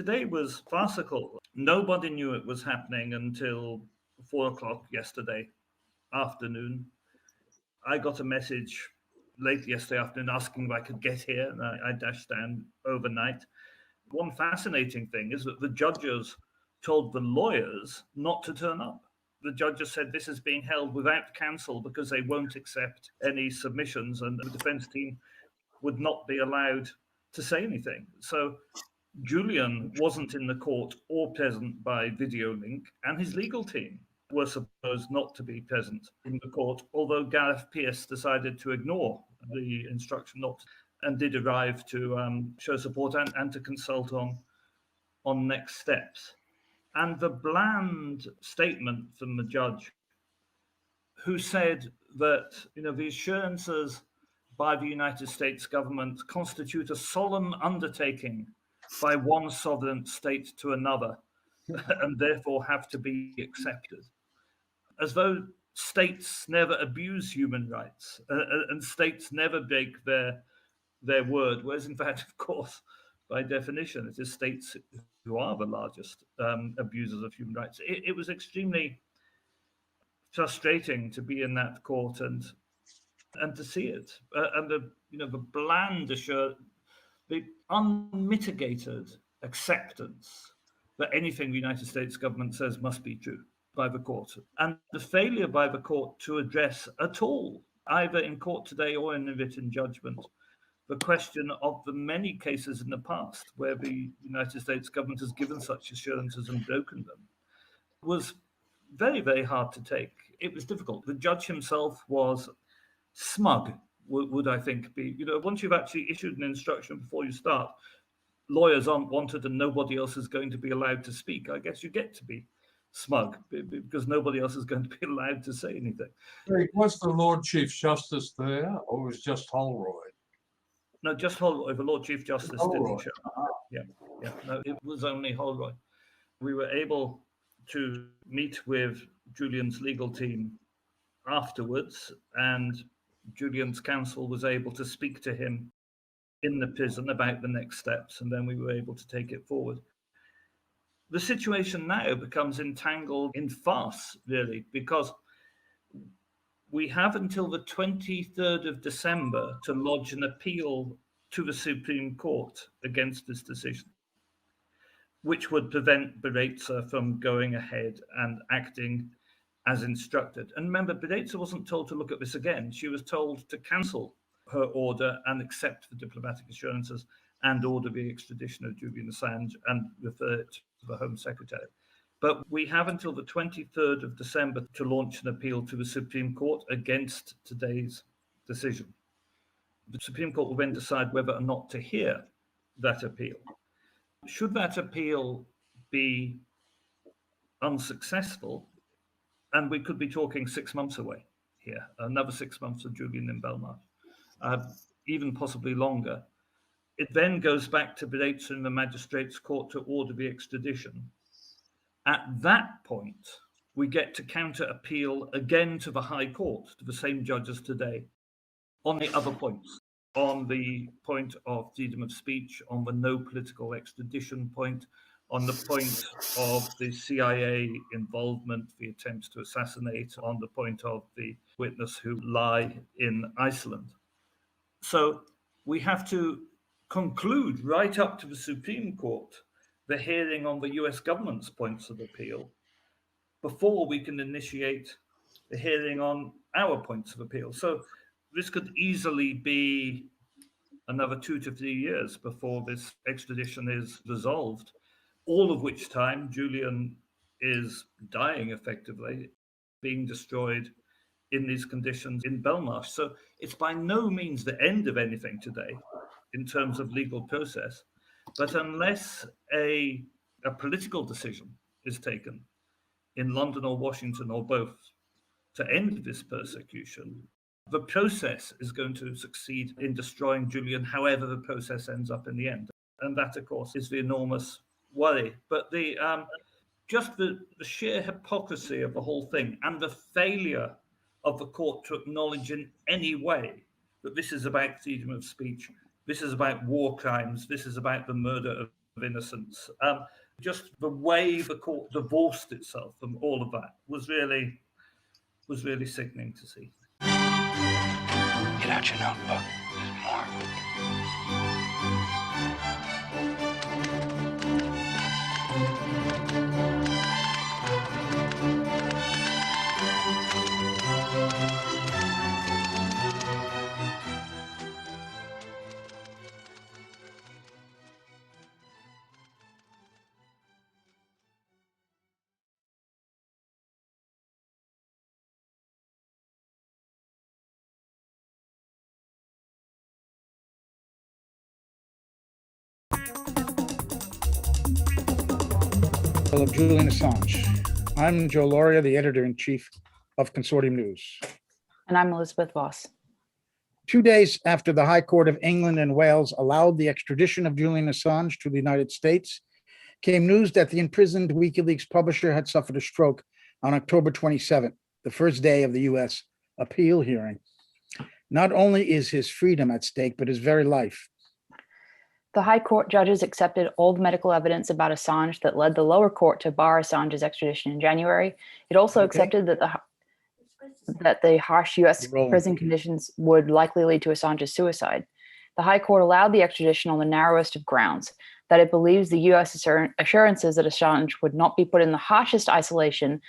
today was farcical. Nobody knew it was happening until 4 o'clock yesterday afternoon. I got a message late yesterday afternoon asking if I could get here, and I dashed down overnight. One fascinating thing is that the judges told the lawyers not to turn up. The judges said this is being held without counsel because they won't accept any submissions, and the defense team would not be allowed to say anything. So Julian wasn't in the court or present by video link, and his legal team were supposed not to be present in the court, although Gareth Pearce decided to ignore the instruction not and did arrive to show support and to consult on next steps. And the bland statement from the judge, who said that the assurances by the United States government constitute a solemn undertaking by one sovereign state to another, and therefore have to be accepted. As though states never abuse human rights and states never break their word, whereas in fact, of course, by definition, it is states who are the largest abusers of human rights. It was extremely frustrating to be in that court and to see it, and the bland the unmitigated acceptance that anything the United States government says must be true by the court, and the failure by the court to address at all, either in court today or in a written judgment, the question of the many cases in the past where the United States government has given such assurances and broken them, was very, very hard to take. It was difficult. The judge himself was smug, would I think be. Once you've actually issued an instruction before you start, lawyers aren't wanted and nobody else is going to be allowed to speak. I guess you get to be smug because nobody else is going to be allowed to say anything. Was the Lord Chief Justice there, or was just Holroyd? No, just Holroyd. The Lord Chief Justice didn't show. Yeah. No, it was only Holroyd. We were able to meet with Julian's legal team afterwards, and Julian's counsel was able to speak to him in the prison about the next steps, and then we were able to take it forward. The situation now becomes entangled in farce, really, because we have until the 23rd of December to lodge an appeal to the Supreme Court against this decision, which would prevent Baraitser from going ahead and acting as instructed. And remember, Baraitser wasn't told to look at this again. She was told to cancel her order and accept the diplomatic assurances and order the extradition of Julian Assange and refer it to the Home Secretary. But we have until the 23rd of December to launch an appeal to the Supreme Court against today's decision. The Supreme Court will then decide whether or not to hear that appeal. Should that appeal be unsuccessful, and we could be talking 6 months away here, another 6 months of Julian in Belmarsh, even possibly longer, it then goes back to Baraitser in the Magistrates' Court to order the extradition. At that point, we get to counter appeal again to the High Court, to the same judges today, on the other points, on the point of freedom of speech, on the no political extradition point, on the point of the CIA involvement, the attempts to assassinate, on the point of the witness who lie in Iceland. So we have to conclude right up to the Supreme Court the hearing on the US government's points of appeal before we can initiate the hearing on our points of appeal. So this could easily be another 2 to 3 years before this extradition is resolved, all of which time Julian is dying effectively, being destroyed in these conditions in Belmarsh. So it's by no means the end of anything today in terms of legal process, but unless a political decision is taken in London or Washington or both to end this persecution, the process is going to succeed in destroying Julian, however the process ends up in the end. And that, of course, is the enormous worry. But just the sheer hypocrisy of the whole thing and the failure of the court to acknowledge in any way that this is about freedom of speech, this is about war crimes, this is about the murder of innocence. Just the way the court divorced itself from all of that was really sickening to see. Get out your notebook. There's more. Of Julian Assange. I'm Joe Lauria, the editor-in-chief of Consortium News. And I'm Elizabeth Voss. 2 days after the High Court of England and Wales allowed the extradition of Julian Assange to the United States, came news that the imprisoned WikiLeaks publisher had suffered a stroke on October 27th, the first day of the U.S. appeal hearing. Not only is his freedom at stake, but his very life. The High Court judges accepted all the medical evidence about Assange that led the lower court to bar Assange's extradition in January. It also accepted that the harsh U.S. prison conditions would likely lead to Assange's suicide. The High Court allowed the extradition on the narrowest of grounds, that it believes the U.S. assurances that Assange would not be put in the harshest isolation,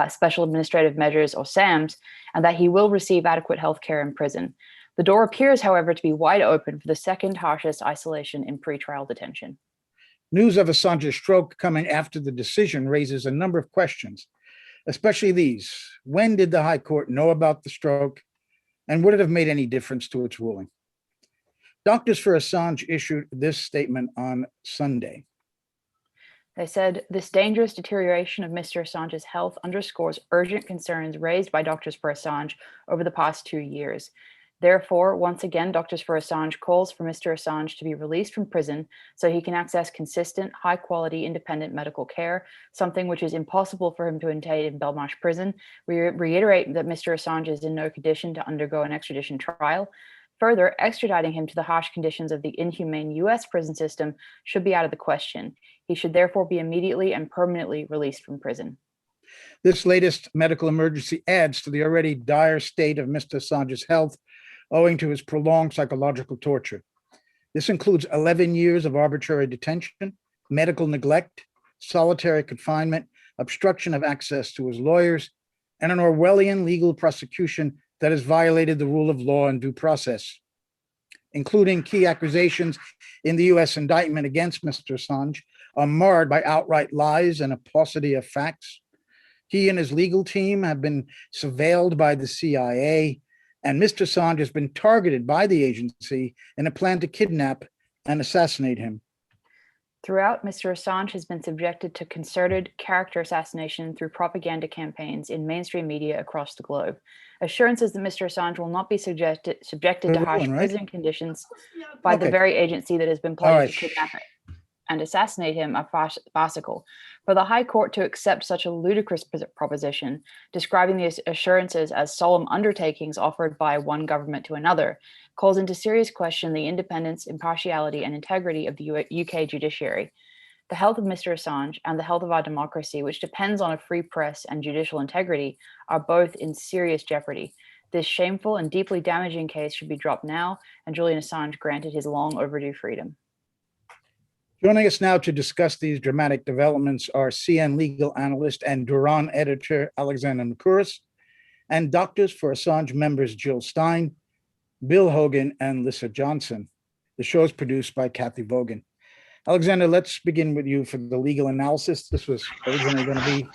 special administrative measures, or SAMs, and that he will receive adequate health care in prison. The door appears, however, to be wide open for the second harshest isolation in pretrial detention. News of Assange's stroke coming after the decision raises a number of questions, especially these. When did the High Court know about the stroke, and would it have made any difference to its ruling? Doctors for Assange issued this statement on Sunday. They said, "This dangerous deterioration of Mr. Assange's health underscores urgent concerns raised by Doctors for Assange over the past 2 years. Therefore, once again, Doctors for Assange calls for Mr. Assange to be released from prison so he can access consistent, high-quality, independent medical care, something which is impossible for him to obtain in Belmarsh prison. We reiterate that Mr. Assange is in no condition to undergo an extradition trial. Further, extraditing him to the harsh conditions of the inhumane U.S. prison system should be out of the question. He should therefore be immediately and permanently released from prison." This latest medical emergency adds to the already dire state of Mr. Assange's health owing to his prolonged psychological torture. This includes 11 years of arbitrary detention, medical neglect, solitary confinement, obstruction of access to his lawyers, and an Orwellian legal prosecution that has violated the rule of law and due process, including key accusations in the U.S. indictment against Mr. Assange are marred by outright lies and a paucity of facts. He and his legal team have been surveilled by the CIA, and Mr. Assange has been targeted by the agency in a plan to kidnap and assassinate him. Throughout, Mr. Assange has been subjected to concerted character assassination through propaganda campaigns in mainstream media across the globe. Assurances that Mr. Assange will not be subjected to harsh prison conditions by the very agency that has been plotting to kidnap and assassinate him are farcical. For the High Court to accept such a ludicrous proposition, describing these assurances as solemn undertakings offered by one government to another, calls into serious question the independence, impartiality, and integrity of the UK judiciary. The health of Mr. Assange and the health of our democracy, which depends on a free press and judicial integrity, are both in serious jeopardy. This shameful and deeply damaging case should be dropped now, and Julian Assange granted his long overdue freedom. Joining us now to discuss these dramatic developments are CN legal analyst and Duran editor Alexander Mercouris, and Doctors for Assange members Jill Stein, Bill Hogan, and Lissa Johnson. The show is produced by Kathy Vaughan. Alexander, let's begin with you for the legal analysis. This was originally going to be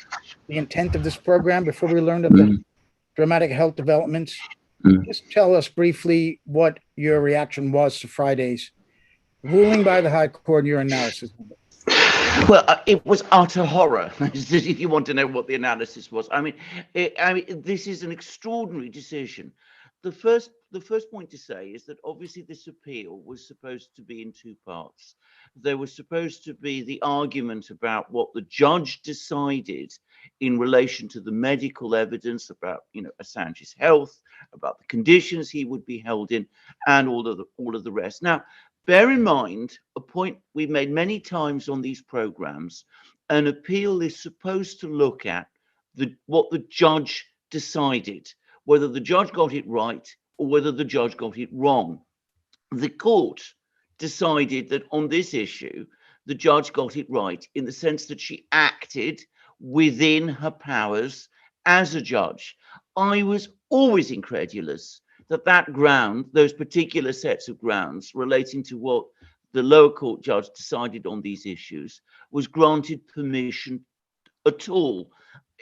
the intent of this program before we learned of the dramatic health developments. Just tell us briefly what your reaction was to Friday's ruling by the High Court and your analysis of it. Well, it was utter horror, if you want to know what the analysis was. I mean, this is an extraordinary decision. The first point to say is that obviously this appeal was supposed to be in two parts. There was supposed to be the argument about what the judge decided in relation to the medical evidence about, Assange's health, about the conditions he would be held in, and all of the rest. Now, bear in mind a point we've made many times on these programs. An appeal is supposed to look at what the judge decided, whether the judge got it right or whether the judge got it wrong. The court decided that on this issue, the judge got it right in the sense that she acted within her powers as a judge. I was always incredulous that ground, those particular sets of grounds relating to what the lower court judge decided on these issues was granted permission at all.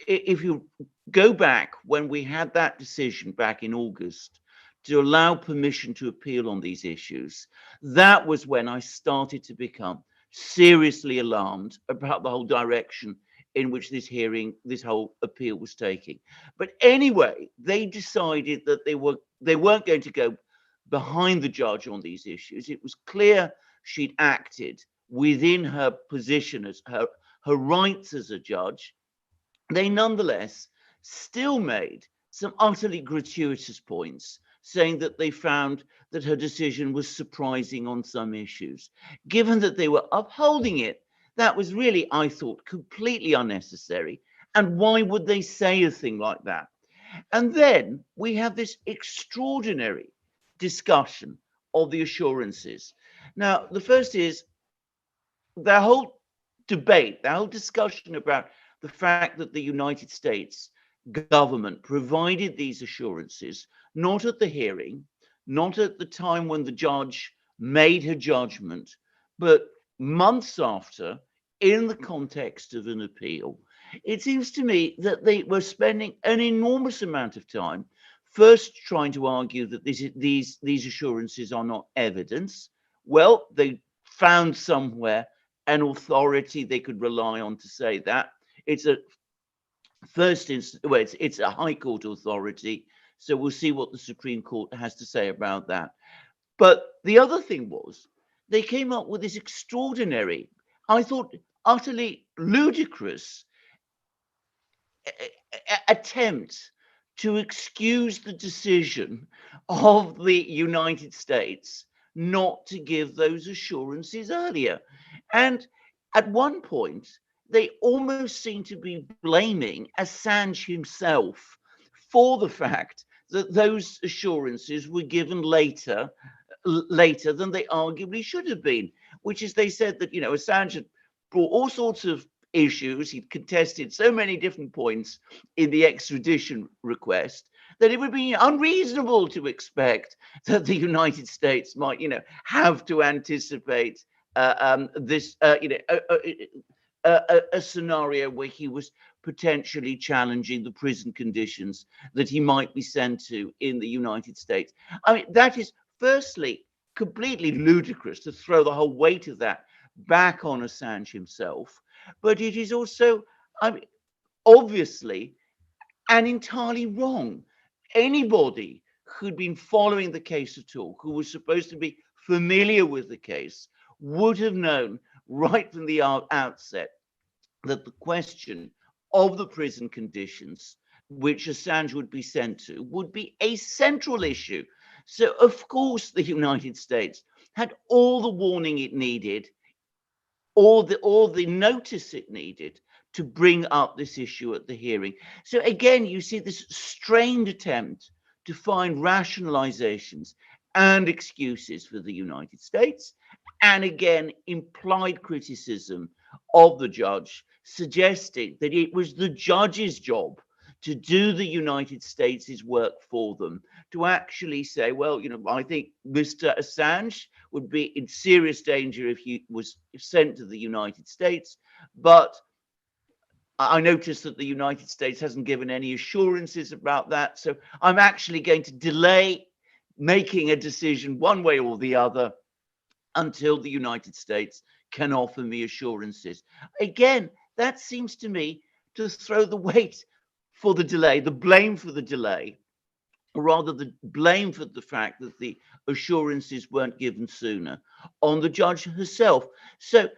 If you go back when we had that decision back in August to allow permission to appeal on these issues, that was when I started to become seriously alarmed about the whole direction in which this whole appeal was taking. But anyway, they decided that they weren't going to go behind the judge on these issues. It was clear she'd acted within her position as her rights as a judge. They nonetheless still made some utterly gratuitous points, saying that they found that her decision was surprising on some issues. Given that they were upholding it, that was really, I thought, completely unnecessary. And why would they say a thing like that? And then we have this extraordinary discussion of the assurances. Now, the first is the whole debate, the whole discussion about the fact that the United States government provided these assurances, not at the hearing, not at the time when the judge made her judgment, but months after, in the context of an appeal. It seems to me that they were spending an enormous amount of time first trying to argue that these assurances are not evidence. Well, they found somewhere an authority they could rely on to say that. It's a first instance, well, it's a High Court authority. So we'll see what the Supreme Court has to say about that. But the other thing was they came up with this extraordinary, I thought utterly ludicrous attempt to excuse the decision of the United States not to give those assurances earlier. And at one point, they almost seem to be blaming Assange himself for the fact that those assurances were given later than they arguably should have been, which is they said that, Assange had brought all sorts of issues. He'd contested so many different points in the extradition request that it would be unreasonable to expect that the United States might, have to anticipate this, a scenario where he was potentially challenging the prison conditions that he might be sent to in the United States. I mean, that is firstly completely ludicrous to throw the whole weight of that back on Assange himself, but it is also, obviously, and entirely wrong. Anybody who'd been following the case at all, who was supposed to be familiar with the case, would have known right from the outset that the question of the prison conditions which Assange would be sent to would be a central issue. So, of course, the United States had all the warning it needed, all the notice it needed to bring up this issue at the hearing. So again, you see this strained attempt to find rationalizations and excuses for the United States, and again, implied criticism of the judge, suggesting that it was the judge's job to do the United States' work for them, to actually say, well, I think Mr. Assange would be in serious danger if he was sent to the United States, but I noticed that the United States hasn't given any assurances about that, so I'm actually going to delay making a decision one way or the other until the United States can offer me assurances. Again, that seems to me to throw the weight for the delay, the blame for the delay, or rather the blame for the fact that the assurances weren't given sooner, on the judge herself. So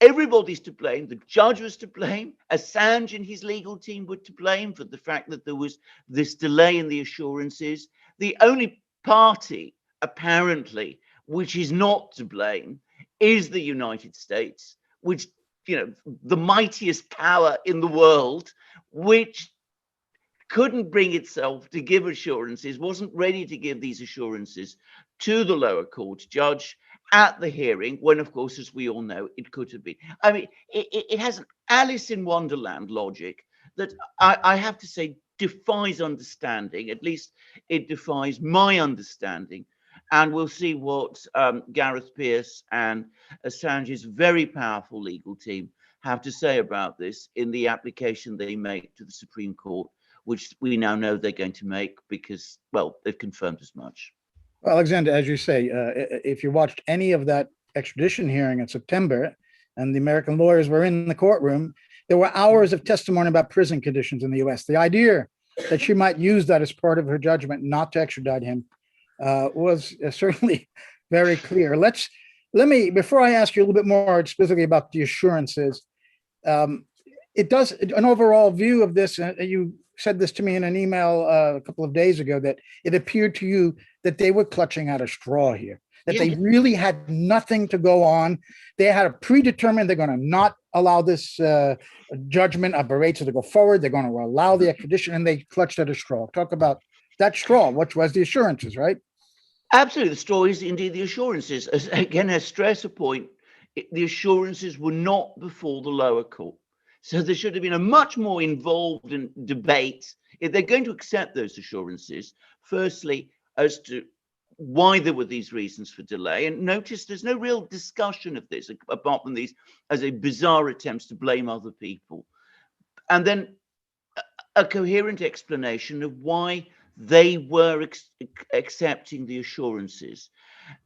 everybody's to blame. The judge was to blame. Assange and his legal team were to blame for the fact that there was this delay in the assurances. The only party, apparently, which is not to blame, is the United States, which, the mightiest power in the world, which couldn't bring itself to give assurances, wasn't ready to give these assurances to the lower court judge at the hearing, when, of course, as we all know, it could have been. I mean, it has an Alice in Wonderland logic that I have to say defies understanding. At least it defies my understanding. And we'll see what Gareth Peirce and Assange's very powerful legal team have to say about this in the application they make to the Supreme Court, which we now know they're going to make because, well, they've confirmed as much. Well, Alexander, as you say, if you watched any of that extradition hearing in September and the American lawyers were in the courtroom, there were hours of testimony about prison conditions in the US. The idea that she might use that as part of her judgment not to extradite him was certainly very clear. Let me, before I ask you a little bit more specifically about the assurances, it does an overall view of this. You said this to me in an email a couple of days ago, that it appeared to you that they were clutching at a straw here, that they really had nothing to go on. They had a predetermined, they're going to not allow this judgment of Barreto to go forward. They're going to allow the extradition, and they clutched at a straw. Talk about that straw, which was the assurances, right? Absolutely. The straw is indeed the assurances. Again, I stress a point, the assurances were not before the lower court. So there should have been a much more involved in debate if they're going to accept those assurances, firstly, as to why there were these reasons for delay. And notice there's no real discussion of this, apart from these as a bizarre attempts to blame other people. And then a coherent explanation of why they were accepting the assurances.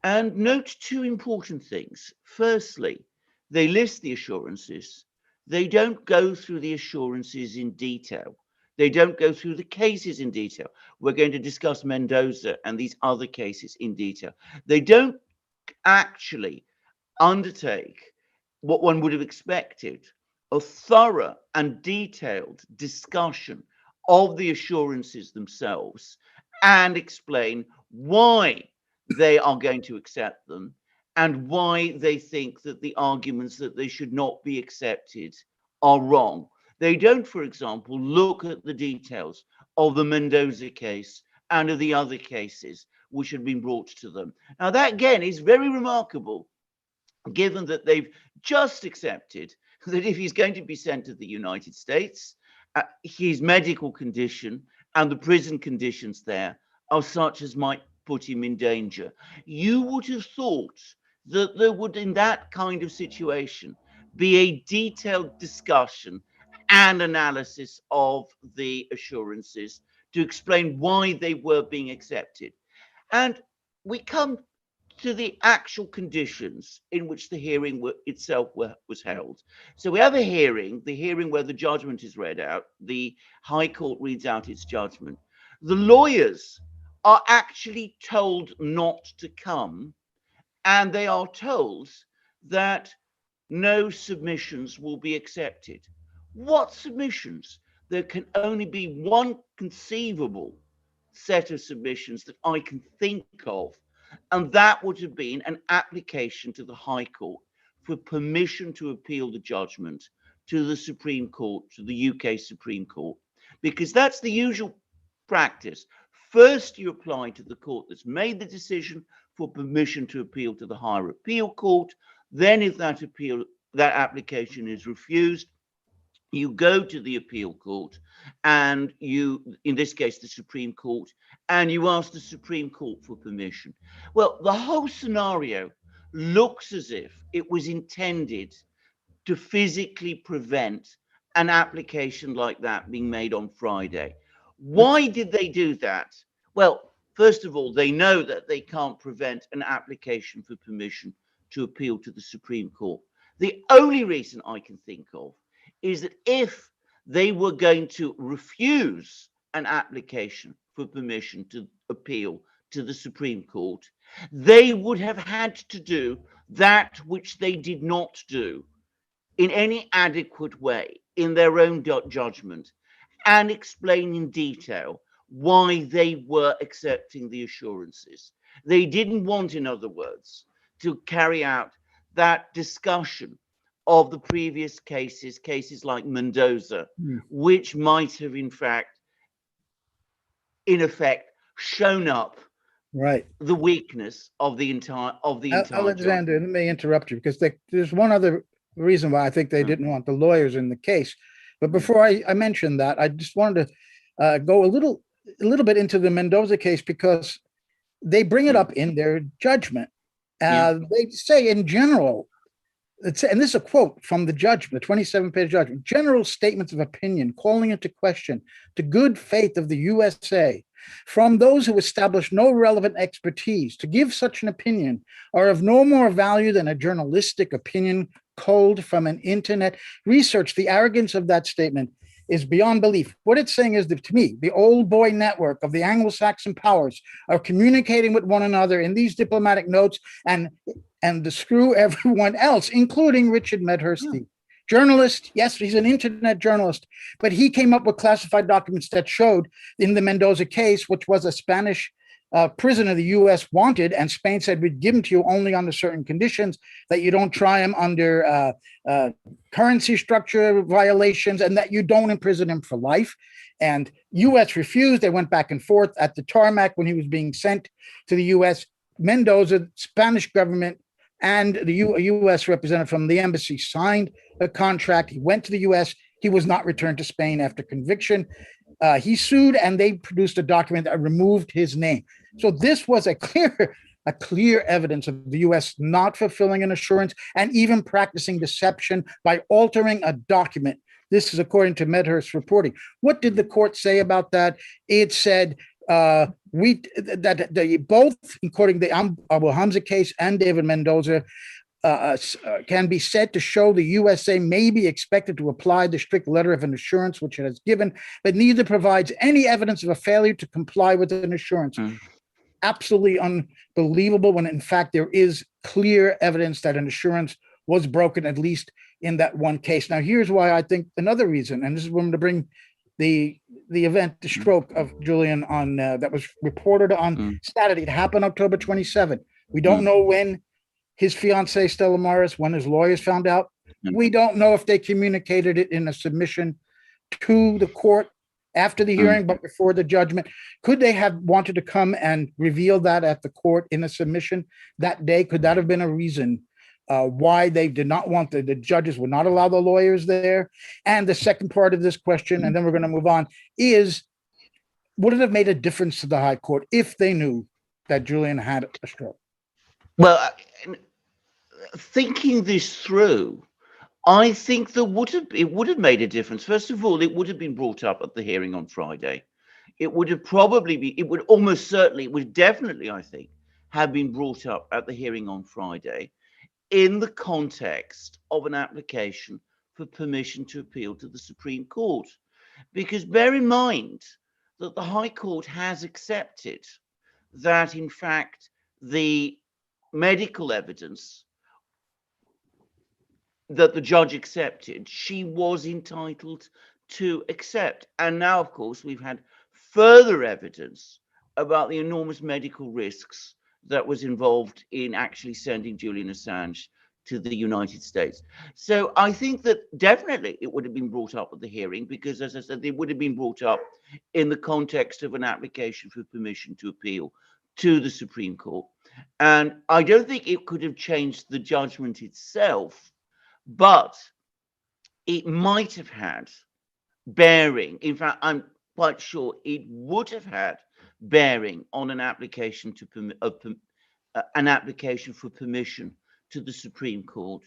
And note two important things. Firstly, they list the assurances. They don't go through the assurances in detail. They don't go through the cases in detail. We're going to discuss Mendoza and these other cases in detail. They don't actually undertake what one would have expected, a thorough and detailed discussion of the assurances themselves, and explain why they are going to accept them and why they think that the arguments that they should not be accepted are wrong. They don't, for example, look at the details of the Mendoza case and of the other cases which had been brought to them. Now, that again is very remarkable, given that they've just accepted that if he's going to be sent to the United States, his medical condition and the prison conditions there are such as might put him in danger. You would have thought that there would, in that kind of situation, be a detailed discussion and analysis of the assurances to explain why they were being accepted. And we come to the actual conditions in which the hearing itself was held. So we have a hearing, the hearing where the judgment is read out, the High Court reads out its judgment. The lawyers are actually told not to come, and they are told that no submissions will be accepted. What submissions? There can only be one conceivable set of submissions that I can think of, and that would have been an application to the High Court for permission to appeal the judgment to the Supreme Court, to the UK Supreme Court, because that's the usual practice. First, you apply to the court that's made the decision for permission to appeal to the Higher Appeal Court. Then, if that application is refused, you go to the appeal court, and you, in this case, the Supreme Court, and you ask the Supreme Court for permission. Well, the whole scenario looks as if it was intended to physically prevent an application like that being made on Friday. Why did they do that? Well, first of all, they know that they can't prevent an application for permission to appeal to the Supreme Court. The only reason I can think of is that if they were going to refuse an application for permission to appeal to the Supreme Court, they would have had to do that which they did not do in any adequate way in their own judgment, and explain in detail why they were accepting the assurances. They didn't want, in other words, to carry out that discussion of the previous cases like Mendoza, which might have, in effect, shown up Right. the weakness of the entire Alexander, let me interrupt you because there's one other reason why I think they didn't want the lawyers in the case. But before I mention that, I just wanted to go a little bit into the Mendoza case because they bring it up in their judgment. They say in general, and this is a quote from the judgment, the 27-page judgment, general statements of opinion calling into question the good faith of the USA from those who establish no relevant expertise to give such an opinion are of no more value than a journalistic opinion culled from an internet research. The arrogance of that statement is beyond belief. What it's saying is that, to me, the old boy network of the Anglo-Saxon powers are communicating with one another in these diplomatic notes and to screw everyone else, including Richard Medhurst, the journalist. Yes, he's an internet journalist, but he came up with classified documents that showed in the Mendoza case, which was a Spanish prisoner the U.S. wanted, and Spain said we'd give him to you only under certain conditions, that you don't try him under currency structure violations, and that you don't imprison him for life. And U.S. refused. They went back and forth at the tarmac when he was being sent to the U.S. Mendoza, Spanish government, and the U.S. representative from the embassy signed a contract. He went to the U.S. He was not returned to Spain after conviction. He sued, and they produced a document that removed his name. So this was a clear evidence of the U.S. not fulfilling an assurance and even practicing deception by altering a document. This is according to Medhurst's reporting. What did the court say about that? It said both, including the Abu Hamza case and David Mendoza, can be said to show the USA may be expected to apply the strict letter of an assurance which it has given, but neither provides any evidence of a failure to comply with an assurance. Absolutely unbelievable, when in fact there is clear evidence that an assurance was broken, at least in that one case. Now, here's why I think another reason, and this is when I'm going to bring the event, the stroke of Julian on that was reported on Saturday. It happened October 27. We don't know when his fiancee, Stella Morris, when his lawyers found out. We don't know if they communicated it in a submission to the court after the hearing, but before the judgment. Could they have wanted to come and reveal that at the court in a submission that day? Could that have been a reason why they did not want the judges would not allow the lawyers there? And the second part of this question, and then we're going to move on, is would it have made a difference to the High Court if they knew that Julian had a stroke? Well, thinking this through, I think it would have made a difference. First of all, it would have been brought up at the hearing on Friday. It would definitely, I think, have been brought up at the hearing on Friday in the context of an application for permission to appeal to the Supreme Court. Because bear in mind that the High Court has accepted that, in fact, the medical evidence that the judge accepted, she was entitled to accept. And now, of course, we've had further evidence about the enormous medical risks that was involved in actually sending Julian Assange to the United States. So I think that definitely it would have been brought up at the hearing because, as I said, it would have been brought up in the context of an application for permission to appeal to the Supreme Court. And I don't think it could have changed the judgment itself, but it might have had bearing. In fact, I'm quite sure it would have had bearing on an application for permission to the Supreme Court.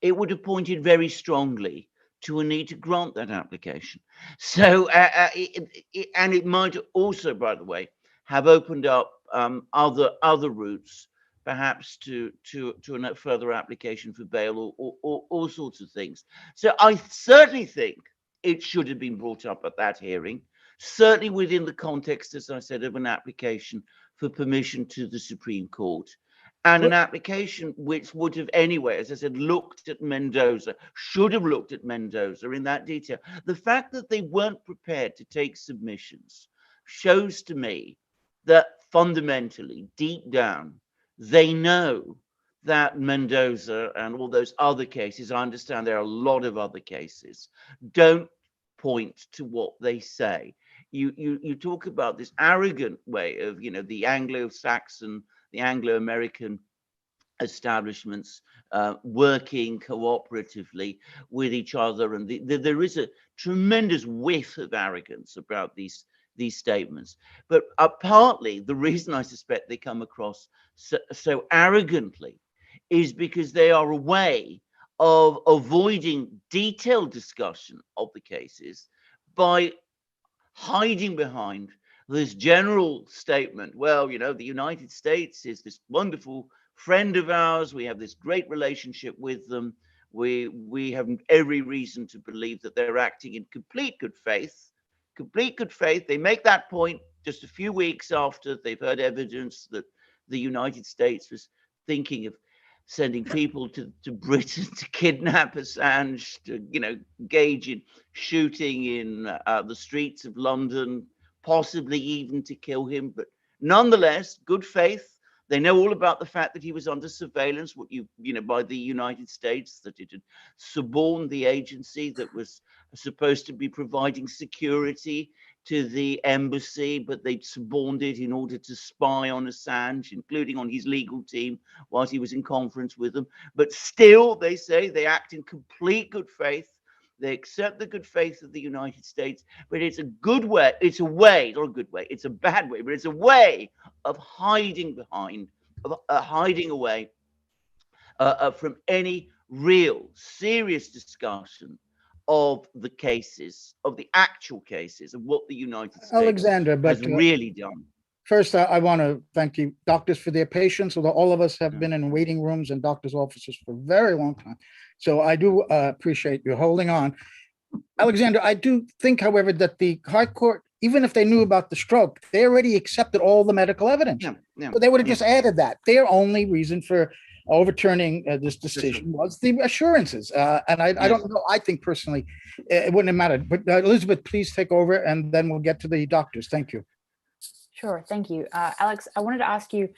It would have pointed very strongly to a need to grant that application. So, and it might also, by the way, have opened up other routes, perhaps to a further application for bail or all sorts of things. So I certainly think it should have been brought up at that hearing, certainly within the context, as I said, of an application for permission to the Supreme Court, and an application which would have anyway, as I said, looked at Mendoza, should have looked at Mendoza in that detail. The fact that they weren't prepared to take submissions shows to me that fundamentally, deep down, they know that Mendoza and all those other cases, I understand there are a lot of other cases, don't point to what they say. You talk about this arrogant way of, the Anglo-Saxon, the Anglo-American establishments working cooperatively with each other, and there is a tremendous whiff of arrogance about these statements. But partly the reason I suspect they come across so arrogantly is because they are a way of avoiding detailed discussion of the cases by hiding behind this general statement. Well, the United States is this wonderful friend of ours. We have this great relationship with them. We have every reason to believe that they're acting in complete good faith. Complete good faith. They make that point just a few weeks after they've heard evidence that the United States was thinking of sending people to Britain to kidnap Assange, to engage in shooting in the streets of London, possibly even to kill him. But nonetheless, good faith. They know all about the fact that he was under surveillance, by the United States, that it had suborned the agency that was supposed to be providing security to the embassy, but they'd suborned it in order to spy on Assange, including on his legal team whilst he was in conference with them. But still, they say they act in complete good faith. They accept the good faith of the United States, but it's a good way. It's a way, not a good way. It's a bad way, but it's a way of hiding behind, hiding away from any real, serious discussion of the cases, of the actual cases, of what the United States Alexander, but has really done. first, I want to thank you, doctors, for their patience. Although all of us have been in waiting rooms and doctors' offices for a very long time. So I do appreciate you holding on. Alexander, I do think, however, that the High Court, even if they knew about the stroke, they already accepted all the medical evidence. So they would have just added that. Their only reason for overturning this decision was the assurances. And I don't know. I think personally, it wouldn't have mattered. But Elizabeth, please take over, and then we'll get to the doctors. Thank you. Sure, thank you. Alex, I wanted to ask you,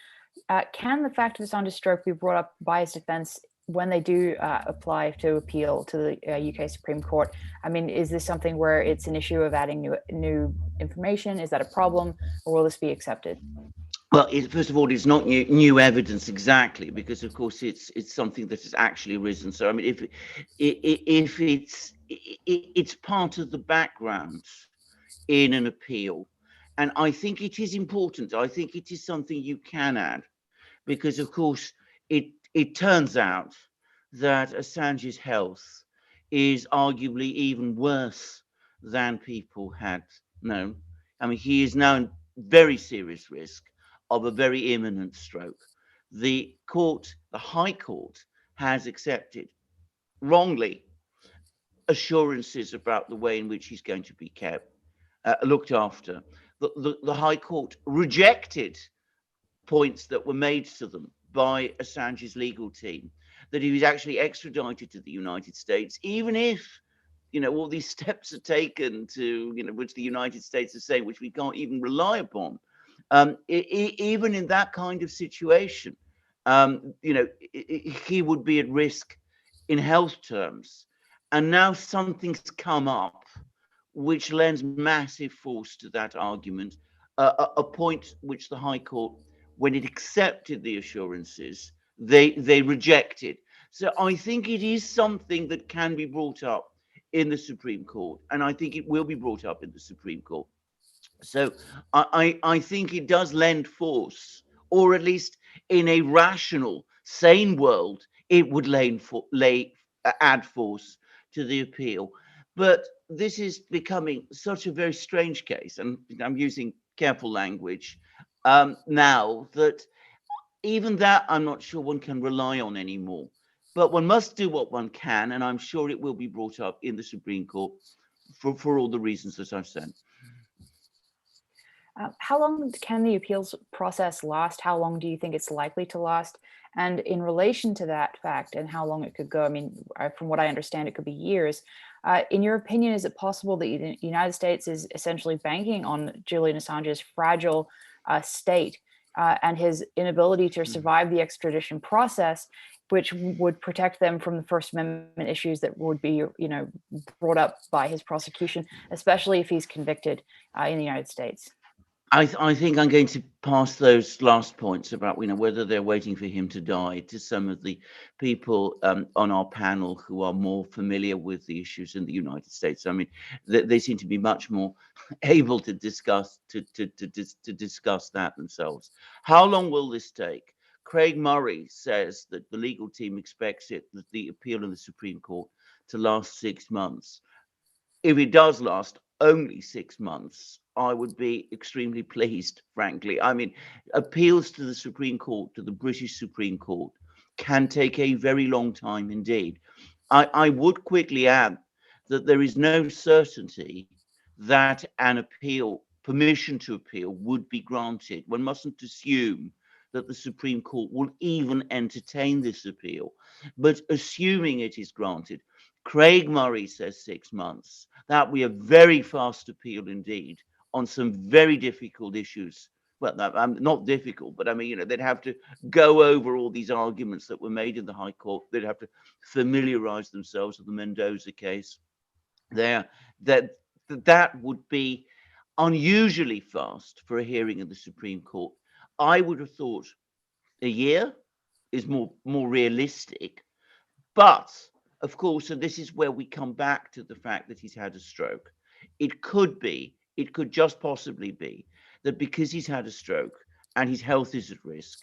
can the fact of Assange's stroke be brought up by his defense when they do apply to appeal to the UK Supreme Court? I mean, is this something where it's an issue of adding new information? Is that a problem, or will this be accepted? Well, first of all, it's not new evidence exactly, because of course it's something that has actually arisen. So I mean, if it's part of the background in an appeal, and I think it is important. I think it is something you can add, because of course it turns out that Assange's health is arguably even worse than people had known. I mean, he is now in very serious risk of a very imminent stroke. The High Court has accepted, wrongly, assurances about the way in which he's going to be looked after. The High Court rejected points that were made to them by Assange's legal team, that he was actually extradited to the United States, even if, all these steps are taken to, which the United States is saying, which we can't even rely upon. Even in that kind of situation, he would be at risk in health terms. And now something's come up which lends massive force to that argument, a point which the High Court, when it accepted the assurances, they rejected. So I think it is something that can be brought up in the Supreme Court, and I think it will be brought up in the Supreme Court. So I think it does lend force, or at least in a rational, sane world, it would add force to the appeal. But this is becoming such a very strange case, and I'm using careful language now, that even that I'm not sure one can rely on anymore. But one must do what one can, and I'm sure it will be brought up in the Supreme Court for all the reasons that I've said. How long can the appeals process last? How long do you think it's likely to last? And in relation to that fact and how long it could go, I mean, from what I understand, it could be years. In your opinion, is it possible that the United States is essentially banking on Julian Assange's fragile state and his inability to survive the extradition process, which would protect them from the First Amendment issues that would be, brought up by his prosecution, especially if he's convicted in the United States. I think I'm going to pass those last points about whether they're waiting for him to die to some of the people on our panel who are more familiar with the issues in the United States. I mean, they seem to be much more able to discuss discuss that themselves. How long will this take? Craig Murray says that the legal team expects the appeal in the Supreme Court to last 6 months. If it does last only 6 months, I would be extremely pleased, frankly. I mean, appeals to the Supreme Court, to the British Supreme Court, can take a very long time indeed. I would quickly add that there is no certainty that an appeal, permission to appeal, would be granted. One mustn't assume that the Supreme Court will even entertain this appeal. But assuming it is granted, Craig Murray says 6 months. That would be a very fast appeal indeed on some very difficult issues. Well, not difficult, but I mean, they'd have to go over all these arguments that were made in the High Court. They'd have to familiarize themselves with the Mendoza case. That would be unusually fast for a hearing in the Supreme Court. I would have thought a year is more realistic, but of course, and this is where we come back to the fact that he's had a stroke. It could just possibly be that because he's had a stroke and his health is at risk,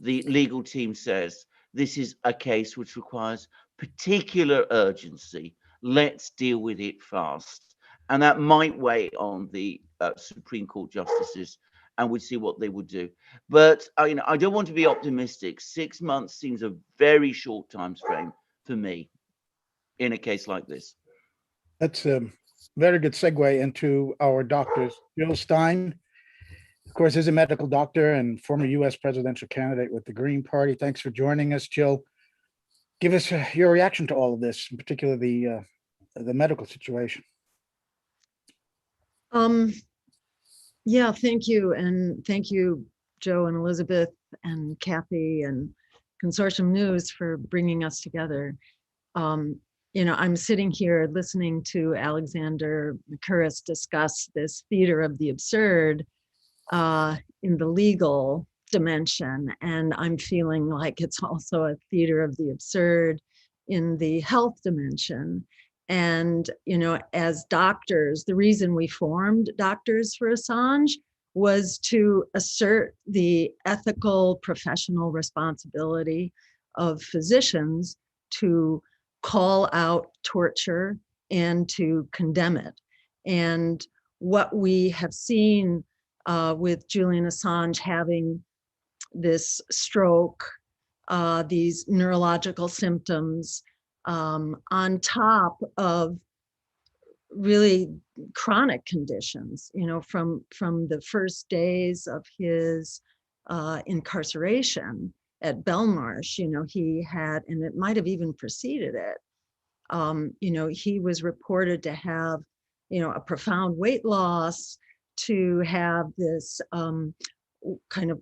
the legal team says this is a case which requires particular urgency. Let's deal with it fast. And that might weigh on the Supreme Court justices, and we'd see what they would do. But I don't want to be optimistic. 6 months seems a very short time frame for me in a case like this. That's a very good segue into our doctors. Jill Stein, of course, is a medical doctor and former U.S. presidential candidate with the Green Party. Thanks for joining us, Jill. Give us your reaction to all of this, in particular the medical situation. Yeah, thank you. And thank you, Joe and Elizabeth and Kathy and Consortium News for bringing us together. I'm sitting here listening to Alexander Mercouris discuss this theater of the absurd in the legal dimension. And I'm feeling like it's also a theater of the absurd in the health dimension. And, as doctors, the reason we formed Doctors for Assange was to assert the ethical professional responsibility of physicians to call out torture and to condemn it. And what we have seen with Julian Assange having this stroke, these neurological symptoms, on top of really chronic conditions, from the first days of his incarceration at Belmarsh, he had, and it might have even preceded it, he was reported to have, a profound weight loss, to have this kind of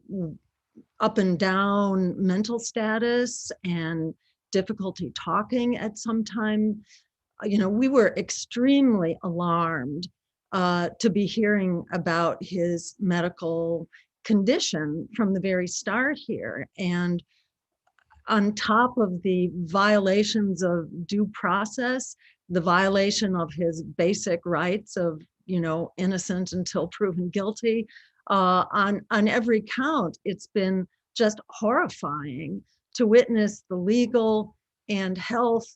up and down mental status and difficulty talking at some time. We were extremely alarmed to be hearing about his medical condition from the very start here. And on top of the violations of due process, the violation of his basic rights of, innocent until proven guilty, on every count, it's been just horrifying to witness the legal and health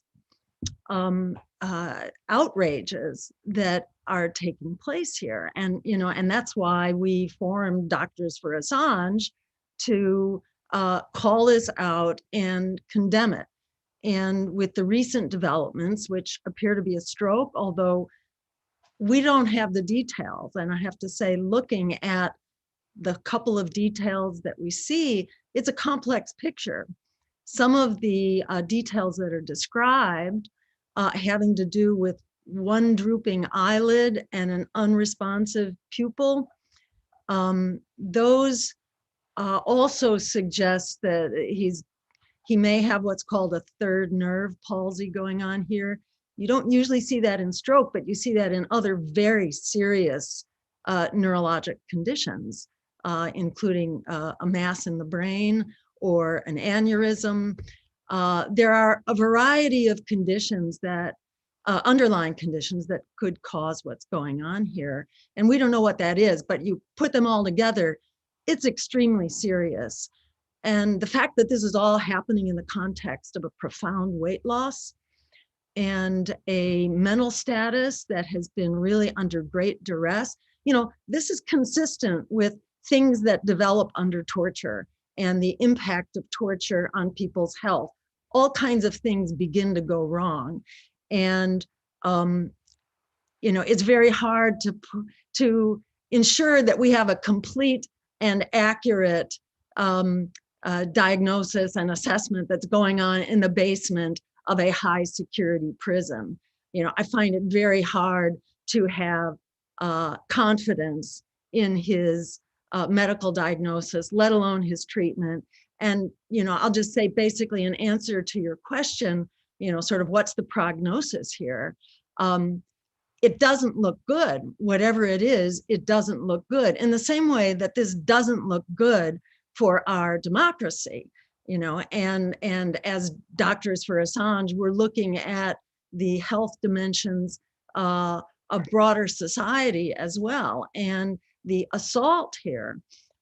outrages that are taking place here. And, and that's why we formed Doctors for Assange, to call this out and condemn it. And with the recent developments, which appear to be a stroke, although we don't have the details, and I have to say, looking at the couple of details that we see, it's a complex picture. Some of the details that are described having to do with one drooping eyelid and an unresponsive pupil Those also suggest that he may have what's called a third nerve palsy going on here. You don't usually see that in stroke, but you see that in other very serious neurologic conditions, including a mass in the brain or an aneurysm. There are a variety of conditions that, underlying conditions that could cause what's going on here. And we don't know what that is, but you put them all together, it's extremely serious. And the fact that this is all happening in the context of a profound weight loss and a mental status that has been really under great duress, this is consistent with things that develop under torture and the impact of torture on people's health. All kinds of things begin to go wrong. And, it's very hard to ensure that we have a complete and accurate diagnosis and assessment that's going on in the basement of a high security prison. I find it very hard to have confidence in his medical diagnosis, let alone his treatment. And, I'll just say basically in answer to your question, sort of what's the prognosis here? It doesn't look good. Whatever it is, it doesn't look good. In the same way that this doesn't look good for our democracy, and as doctors for Assange, we're looking at the health dimensions of broader society as well. And the assault here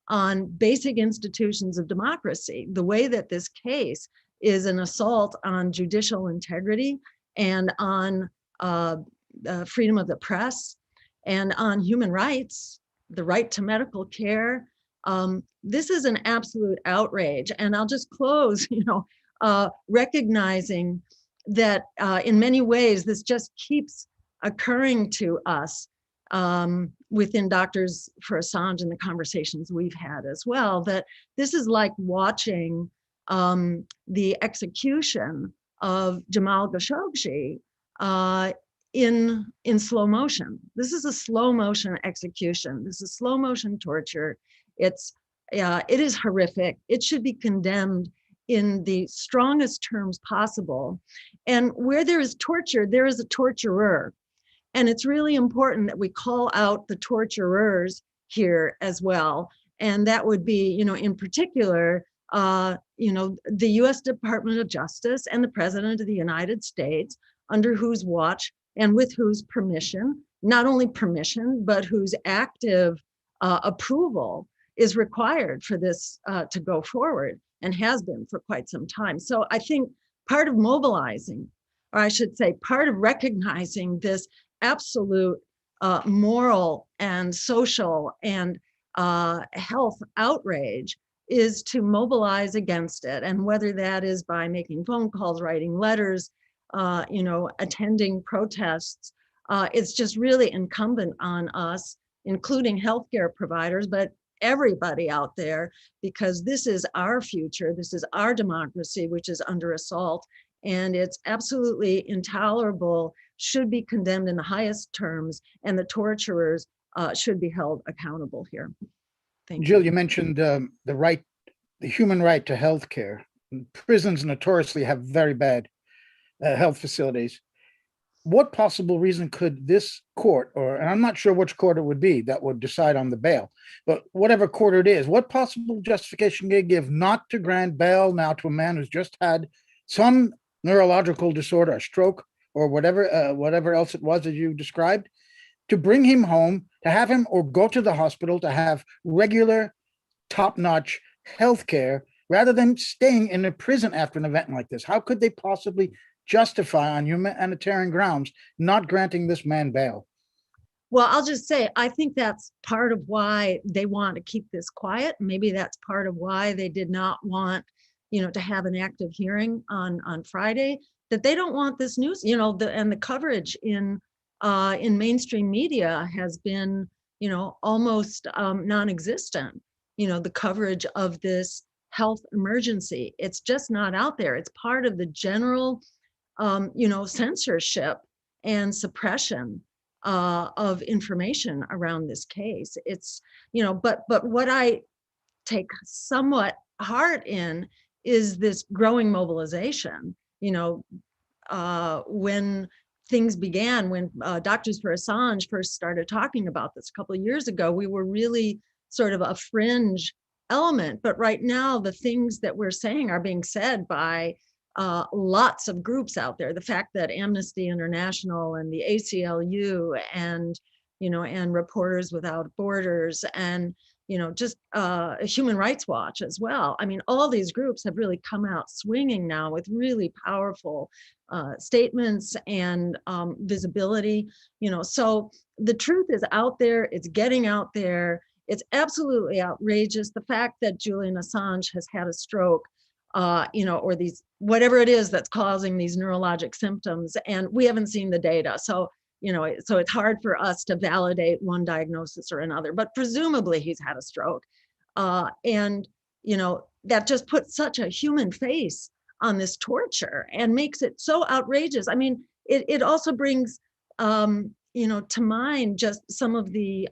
on basic institutions of democracy, the way that this case is an assault on judicial integrity and on freedom of the press and on human rights, the right to medical care. This is an absolute outrage. And I'll just close, recognizing that in many ways, this just keeps occurring to us within Doctors for Assange and the conversations we've had as well, that this is like watching the execution of Jamal Khashoggi in slow motion. This is a slow motion execution. This is slow motion torture. It is horrific. It should be condemned in the strongest terms possible. And where there is torture, there is a torturer. And it's really important that we call out the torturers here as well. And that would be, in particular, the US Department of Justice and the President of the United States, under whose watch and with whose permission, not only permission, but whose active approval is required for this to go forward and has been for quite some time. So I think part of mobilizing, or I should say, part of recognizing this absolute moral and social and health outrage is to mobilize against it. And whether that is by making phone calls, writing letters, attending protests, it's just really incumbent on us, including healthcare providers, but everybody out there, because this is our future, this is our democracy, which is under assault, and it's absolutely intolerable, should be condemned in the highest terms, and the torturers should be held accountable here. Thank you. Jill, you mentioned the human right to health care. Prisons notoriously have very bad health facilities. What possible reason could this court, and I'm not sure which court it would be that would decide on the bail, but whatever court it is, what possible justification can they give not to grant bail now to a man who's just had some neurological disorder, a stroke, or whatever else it was that you described, to bring him home, to have him or go to the hospital to have regular, top-notch health care, rather than staying in a prison after an event like this? How could they possibly justify on humanitarian grounds not granting this man bail? Well, I'll just say, I think that's part of why they want to keep this quiet. Maybe that's part of why they did not want, to have an active hearing on Friday, that they don't want this news, and the coverage in mainstream media has been, almost non-existent. The coverage of this health emergency, it's just not out there. It's part of the general censorship and suppression of information around this case. It's, but what I take somewhat heart in is this growing mobilization. When things began, when Doctors for Assange first started talking about this a couple of years ago, we were really sort of a fringe element. But right now, the things that we're saying are being said by lots of groups out there. The fact that Amnesty International and the ACLU and Reporters Without Borders and just Human Rights Watch as well. I mean, all these groups have really come out swinging now with really powerful statements and visibility. So the truth is out there. It's getting out there. It's absolutely outrageous. The fact that Julian Assange has had a stroke, or these, whatever it is that's causing these neurologic symptoms, and we haven't seen the data. So so it's hard for us to validate one diagnosis or another, but presumably he's had a stroke. And that just puts such a human face on this torture and makes it so outrageous. I mean, it also brings, to mind just some of the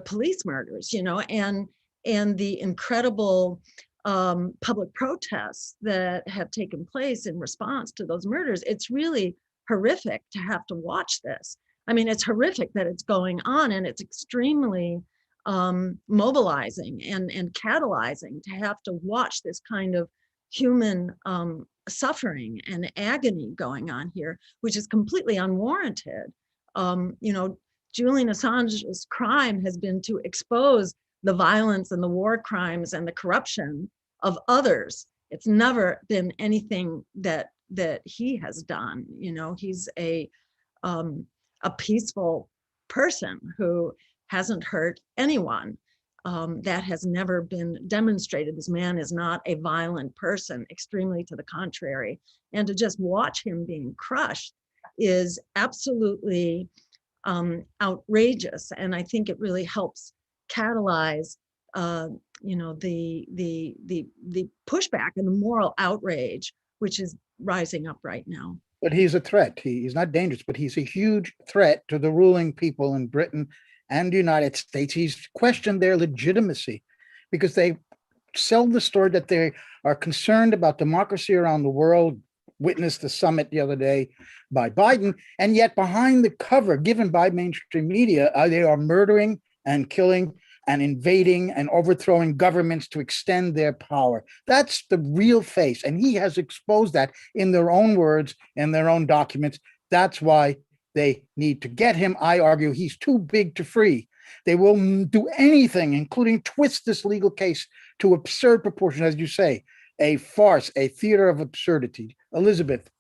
police murders, and the incredible public protests that have taken place in response to those murders. It's really horrific to have to watch this. I mean, it's horrific that it's going on, and it's extremely mobilizing and catalyzing to have to watch this kind of human suffering and agony going on here, which is completely unwarranted. Julian Assange's crime has been to expose the violence and the war crimes and the corruption of others. It's never been anything that he has done. He's a peaceful person who hasn't hurt anyone. That has never been demonstrated. This man is not a violent person, extremely to the contrary. And to just watch him being crushed is absolutely outrageous. And I think it really helps catalyze the pushback and the moral outrage, which is rising up right now. But he's a threat. He's not dangerous, but he's a huge threat to the ruling people in Britain and the United States. He's questioned their legitimacy because they sell the story that they are concerned about democracy around the world. Witnessed the summit the other day by Biden, and yet behind the cover given by mainstream media, they are murdering and killing and invading and overthrowing governments to extend their power. That's the real face. And he has exposed that in their own words, in their own documents. That's why they need to get him. I argue he's too big to free. They will do anything, including twist this legal case to absurd proportions, as you say, a farce, a theater of absurdity. Elizabeth.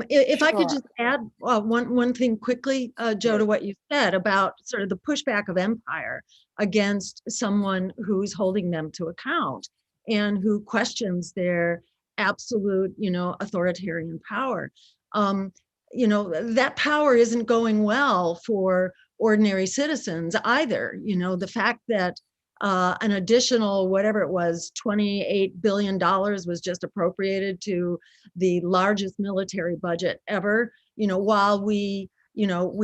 If I could just add one thing quickly, Joe, to what you said about sort of the pushback of empire against someone who's holding them to account and who questions their absolute, authoritarian power. That power isn't going well for ordinary citizens either. The fact that an additional, whatever it was, $28 billion was just appropriated to the largest military budget ever. While we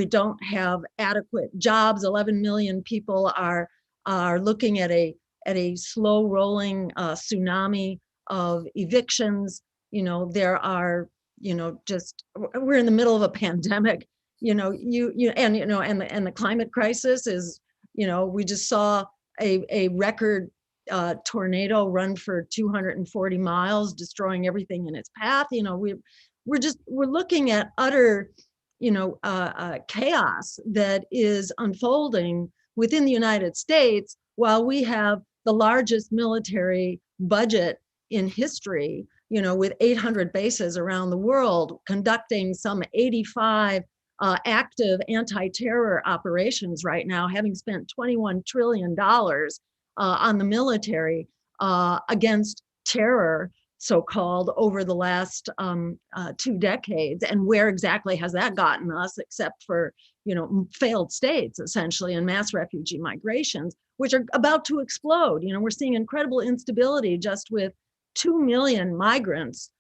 don't have adequate jobs, 11 million people are looking at a slow rolling tsunami of evictions. There are, we're in the middle of a pandemic. And the climate crisis is, we just saw a record tornado run for 240 miles, destroying everything in its path. We're looking at utter, chaos that is unfolding within the United States, while we have the largest military budget in history, with 800 bases around the world, conducting some 85 active anti-terror operations right now, having spent $21 trillion on the military against terror, so-called, over the last 2 decades. And where exactly has that gotten us, except for, failed states, essentially, and mass refugee migrations, which are about to explode. We're seeing incredible instability just with 2 million migrants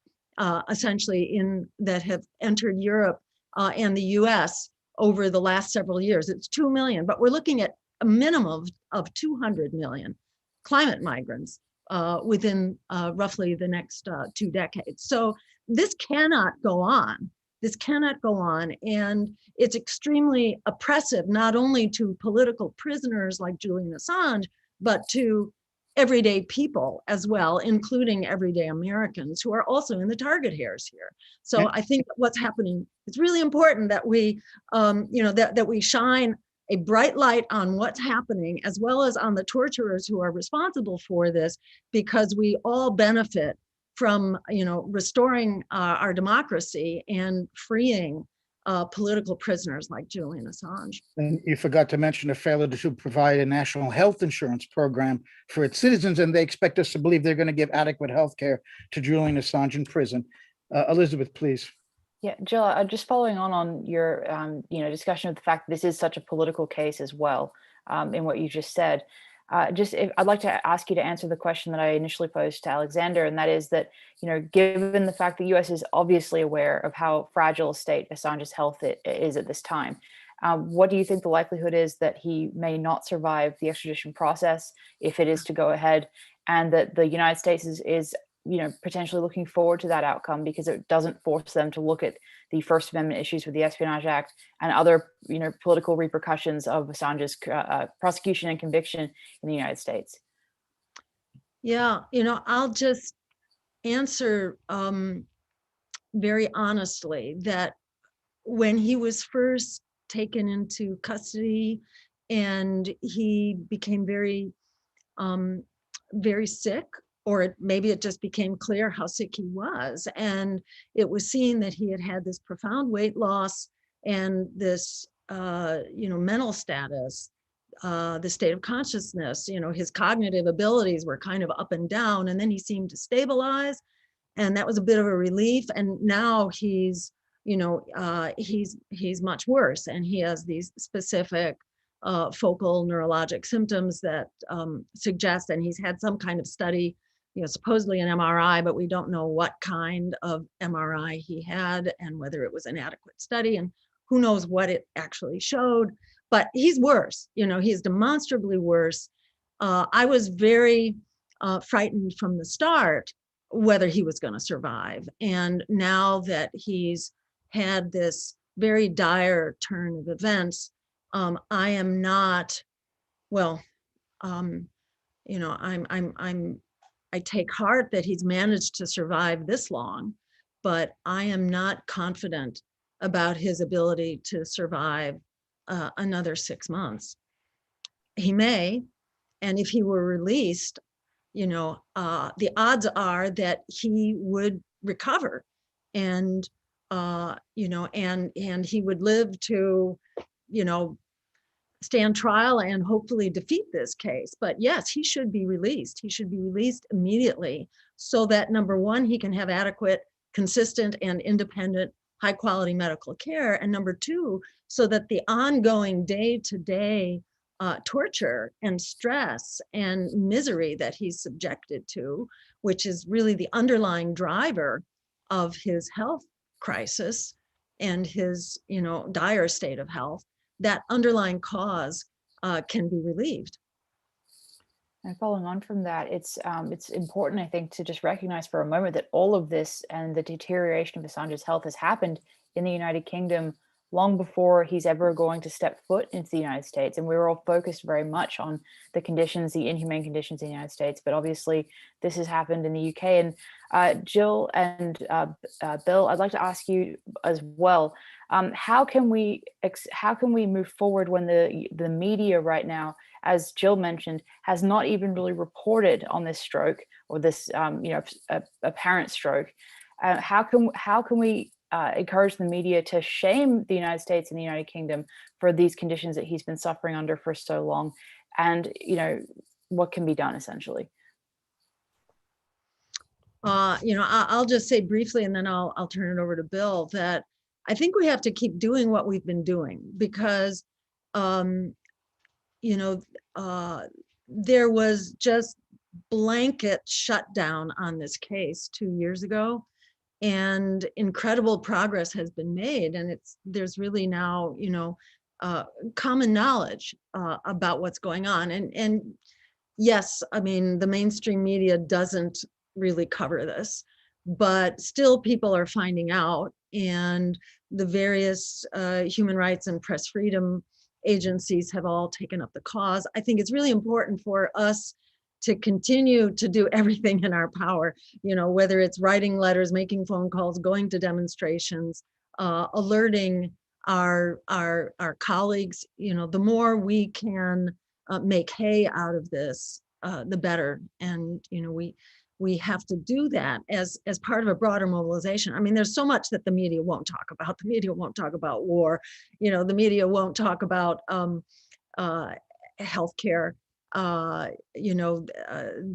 essentially that have entered Europe and the US over the last several years. It's 2 million, but we're looking at a minimum of 200 million climate migrants within roughly the next 2 decades. So this cannot go on. This cannot go on. And it's extremely oppressive, not only to political prisoners like Julian Assange, but to everyday people as well, including everyday Americans who are also in the target hairs here. So I think what's happening, it's really important that we, that we shine a bright light on what's happening, as well as on the torturers who are responsible for this, because we all benefit from, restoring our democracy and freeing political prisoners like Julian Assange. And you forgot to mention the failure to provide a national health insurance program for its citizens, and they expect us to believe they're going to give adequate health care to Julian Assange in prison. Elizabeth, please. Yeah, Jill, just following on your, discussion of the fact that this is such a political case as well, in what you just said. I'd like to ask you to answer the question that I initially posed to Alexander, and that is that, given the fact the U.S. is obviously aware of how fragile a state Assange's health is at this time, what do you think the likelihood is that he may not survive the extradition process if it is to go ahead, and that the United States is potentially looking forward to that outcome because it doesn't force them to look at the First Amendment issues with the Espionage Act and other, political repercussions of Assange's prosecution and conviction in the United States? Yeah, I'll just answer very honestly that when he was first taken into custody and he became very, very sick, or maybe it just became clear how sick he was. And it was seen that he had this profound weight loss and this, mental status, the state of consciousness, his cognitive abilities were kind of up and down, and then he seemed to stabilize. And that was a bit of a relief. And now he's much worse, and he has these specific focal neurologic symptoms that suggest, and he's had some kind of study, supposedly an MRI, but we don't know what kind of MRI he had and whether it was an adequate study, and who knows what it actually showed. But he's worse, he's demonstrably worse. I was very frightened from the start whether he was going to survive. And now that he's had this very dire turn of events, I am not, I take heart that he's managed to survive this long, but I am not confident about his ability to survive another 6 months. He may, and if he were released, the odds are that he would recover, and and he would live to, stand trial and hopefully defeat this case. But yes, he should be released. He should be released immediately so that, number one, he can have adequate, consistent, and independent, high quality medical care. And number two, so that the ongoing day-to-day torture and stress and misery that he's subjected to, which is really the underlying driver of his health crisis and his, dire state of health, that underlying cause can be relieved. And following on from that, it's important, I think, to just recognize for a moment that all of this and the deterioration of Assange's health has happened in the United Kingdom long before he's ever going to step foot into the United States. And we were all focused very much on the conditions, the inhumane conditions in the United States. But obviously, this has happened in the UK. And Jill and Bill, I'd like to ask you as well, how can we move forward when the media right now, as Jill mentioned, has not even really reported on this stroke or this apparent stroke? How can we encourage the media to shame the United States and the United Kingdom for these conditions that he's been suffering under for so long? And what can be done essentially? I'll just say briefly, and then I'll turn it over to Bill, that I think we have to keep doing what we've been doing, because there was just blanket shutdown on this case 2 years ago. and incredible progress has been made. And there's really now, common knowledge about what's going on. And yes, I mean, the mainstream media doesn't really cover this, but still people are finding out, and the various human rights and press freedom agencies have all taken up the cause. I think it's really important for us to continue to do everything in our power, whether it's writing letters, making phone calls, going to demonstrations, alerting our colleagues. The more we can make hay out of this, the better. And we have to do that as part of a broader mobilization. I mean, there's so much that the media won't talk about. The media won't talk about war. The media won't talk about healthcare.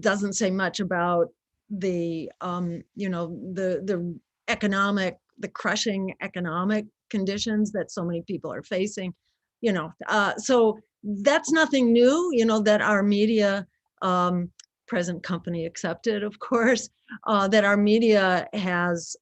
Doesn't say much about the the crushing economic conditions that so many people are facing. So that's nothing new. That our media, present company accepted, of course, that our media has,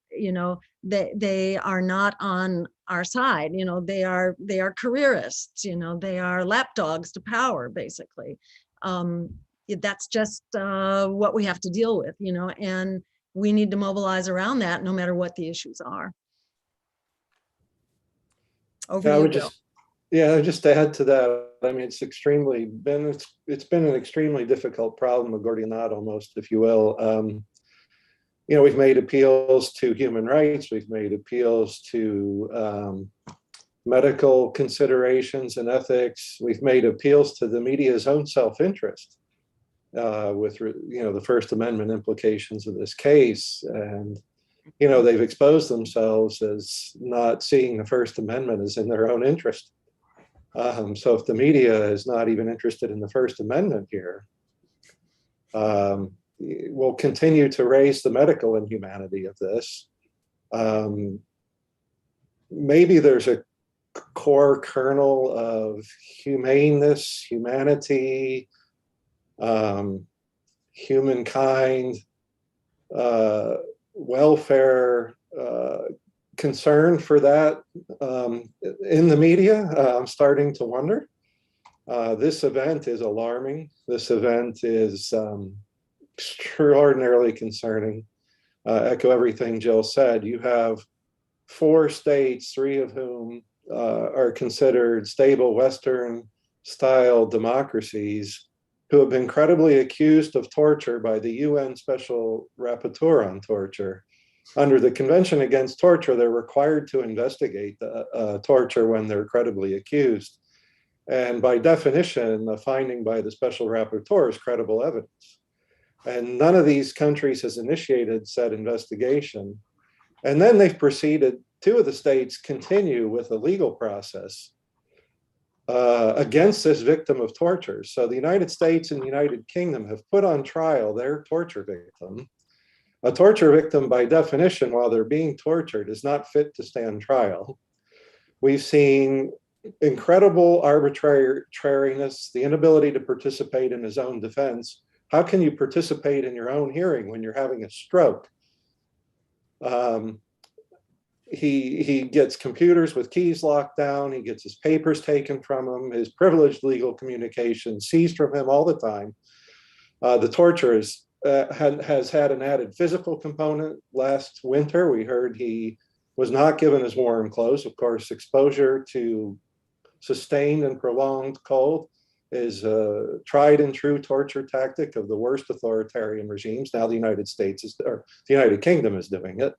they are not on our side. They are careerists. They are lapdogs to power, basically. That's just what we have to deal with, and we need to mobilize around that no matter what the issues are. Over to you, Bill. Yeah, just to add to that, I mean, it's been an extremely difficult problem, a Gordian knot almost, if you will. We've made appeals to human rights, we've made appeals to medical considerations and ethics, we've made appeals to the media's own self-interest with the First Amendment implications of this case. And they've exposed themselves as not seeing the First Amendment as in their own interest. So if the media is not even interested in the First Amendment here, we'll continue to raise the medical inhumanity of this. Maybe there's a core kernel of humaneness, humanity, humankind, welfare, concern for that in the media. I'm starting to wonder. This event is alarming. This event is extraordinarily concerning. Echo everything Jill said. You have 4 states, 3 of whom are considered stable Western-style democracies, who have been credibly accused of torture by the UN Special Rapporteur on Torture. Under the Convention Against Torture, they're required to investigate torture when they're credibly accused. And by definition, a finding by the Special Rapporteur is credible evidence. And none of these countries has initiated said investigation. And then they've proceeded, 2 of the states continue with a legal process against this victim of torture. So the United States and the United Kingdom have put on trial their torture victim. A torture victim, by definition, while they're being tortured, is not fit to stand trial. We've seen incredible arbitrariness, the inability to participate in his own defense. How can you participate in your own hearing when you're having a stroke? He gets computers with keys locked down. He gets his papers taken from him, his privileged legal communication seized from him all the time. The torture has had an added physical component. Last winter, we heard he was not given his warm clothes. Of course, exposure to sustained and prolonged cold is a tried and true torture tactic of the worst authoritarian regimes. Now the United Kingdom is doing it.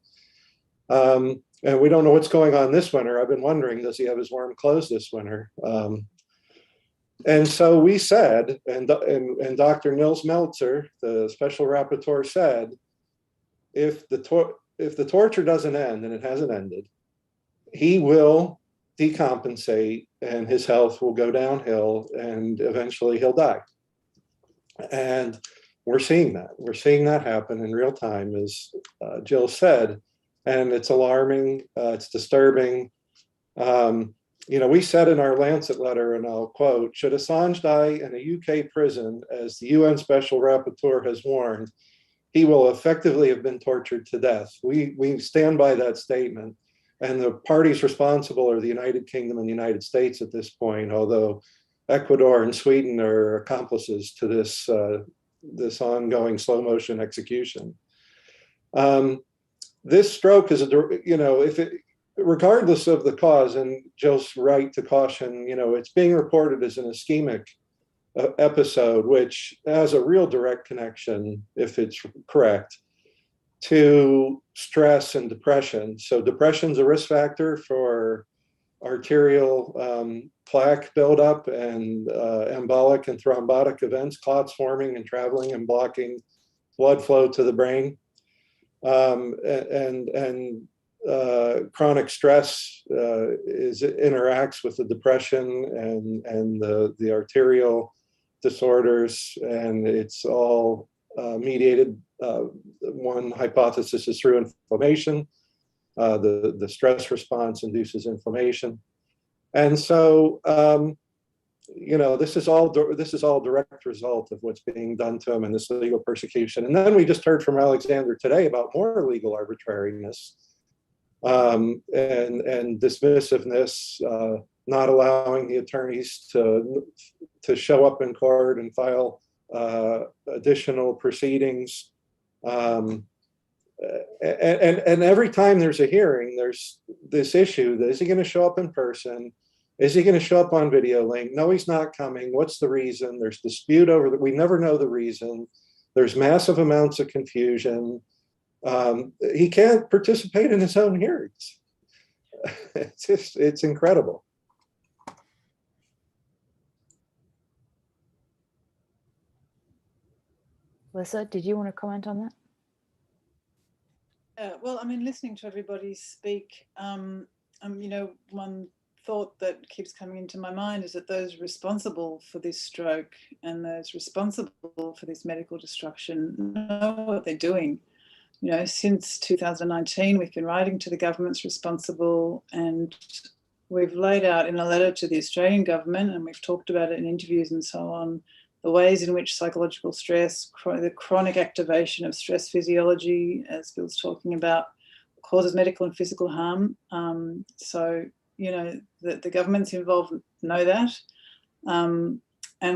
And we don't know what's going on this winter. I've been wondering, does he have his warm clothes this winter? And so we said, and Dr. Nils Meltzer, the special rapporteur, said, if the torture doesn't end, and it hasn't ended, he will decompensate and his health will go downhill and eventually he'll die. And we're seeing that. We're seeing that happen in real time, as Jill said, and it's alarming, it's disturbing. We said in our Lancet letter, and I'll quote, should Assange die in a UK prison, as the UN Special Rapporteur has warned, he will effectively have been tortured to death. We stand by that statement. And the parties responsible are the United Kingdom and the United States at this point, although Ecuador and Sweden are accomplices to this, this ongoing slow motion execution. This stroke is, regardless of the cause, and Joe's right to caution, it's being reported as an ischemic episode, which has a real direct connection, if it's correct, to stress and depression. So depression's a risk factor for arterial plaque buildup and embolic and thrombotic events, clots forming and traveling and blocking blood flow to the brain. Chronic stress interacts with the depression and the arterial disorders, and it's all mediated. One hypothesis is through inflammation. The stress response induces inflammation, and so this is all direct result of what's being done to him in this legal persecution. And then we just heard from Alexander today about more legal arbitrariness and dismissiveness, not allowing the attorneys to show up in court and file additional proceedings. And every time there's a hearing, there's this issue: is he going to show up in person? Is he going to show up on video link? No, he's not coming. What's the reason? There's dispute over that. We never know the reason. There's massive amounts of confusion. He can't participate in his own hearings. It's incredible. Lissa, did you want to comment on that? Well, I mean, listening to everybody speak, one thought that keeps coming into my mind is that those responsible for this stroke and those responsible for this medical destruction know what they're doing. Since 2019, we've been writing to the governments responsible, and we've laid out in a letter to the Australian government, and we've talked about it in interviews and so on, the ways in which psychological stress, the chronic activation of stress physiology, as Bill's talking about, causes medical and physical harm. The governments involved know that. And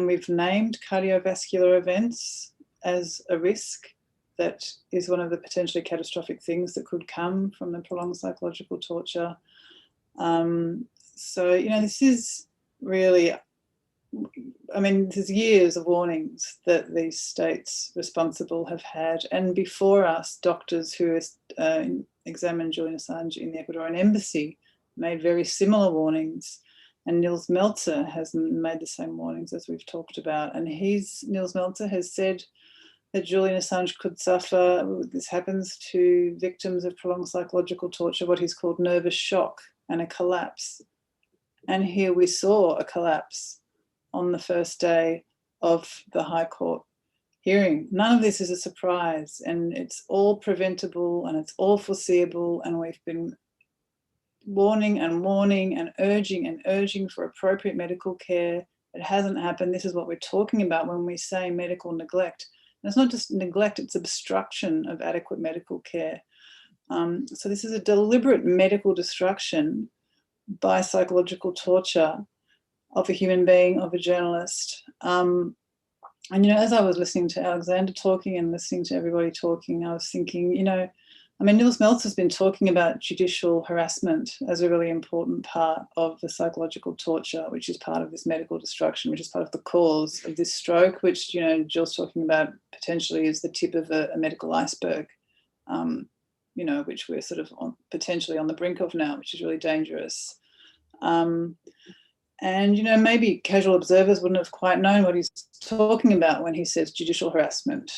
we've named cardiovascular events as a risk that is one of the potentially catastrophic things that could come from the prolonged psychological torture. This is really, there's years of warnings that these states responsible have had, and before us, doctors who examined Julian Assange in the Ecuadorian embassy made very similar warnings, and Nils Melzer has made the same warnings as we've talked about. And Nils Melzer has said that Julian Assange could suffer, this happens to victims of prolonged psychological torture, what he's called nervous shock and a collapse. And here we saw a collapse on the first day of the High Court hearing. None of this is a surprise, and it's all preventable and it's all foreseeable, and we've been warning and urging for appropriate medical care. It hasn't happened. This is what we're talking about when we say medical neglect. And it's not just neglect, it's obstruction of adequate medical care. So this is a deliberate medical destruction by psychological torture of a human being, of a journalist. As I was listening to Alexander talking and listening to everybody talking, I was thinking, Nils Melzer has been talking about judicial harassment as a really important part of the psychological torture, which is part of this medical destruction, which is part of the cause of this stroke, which, Jill's talking about potentially is the tip of a medical iceberg, which we're sort of potentially on the brink of now, which is really dangerous. Maybe casual observers wouldn't have quite known what he's talking about when he says judicial harassment,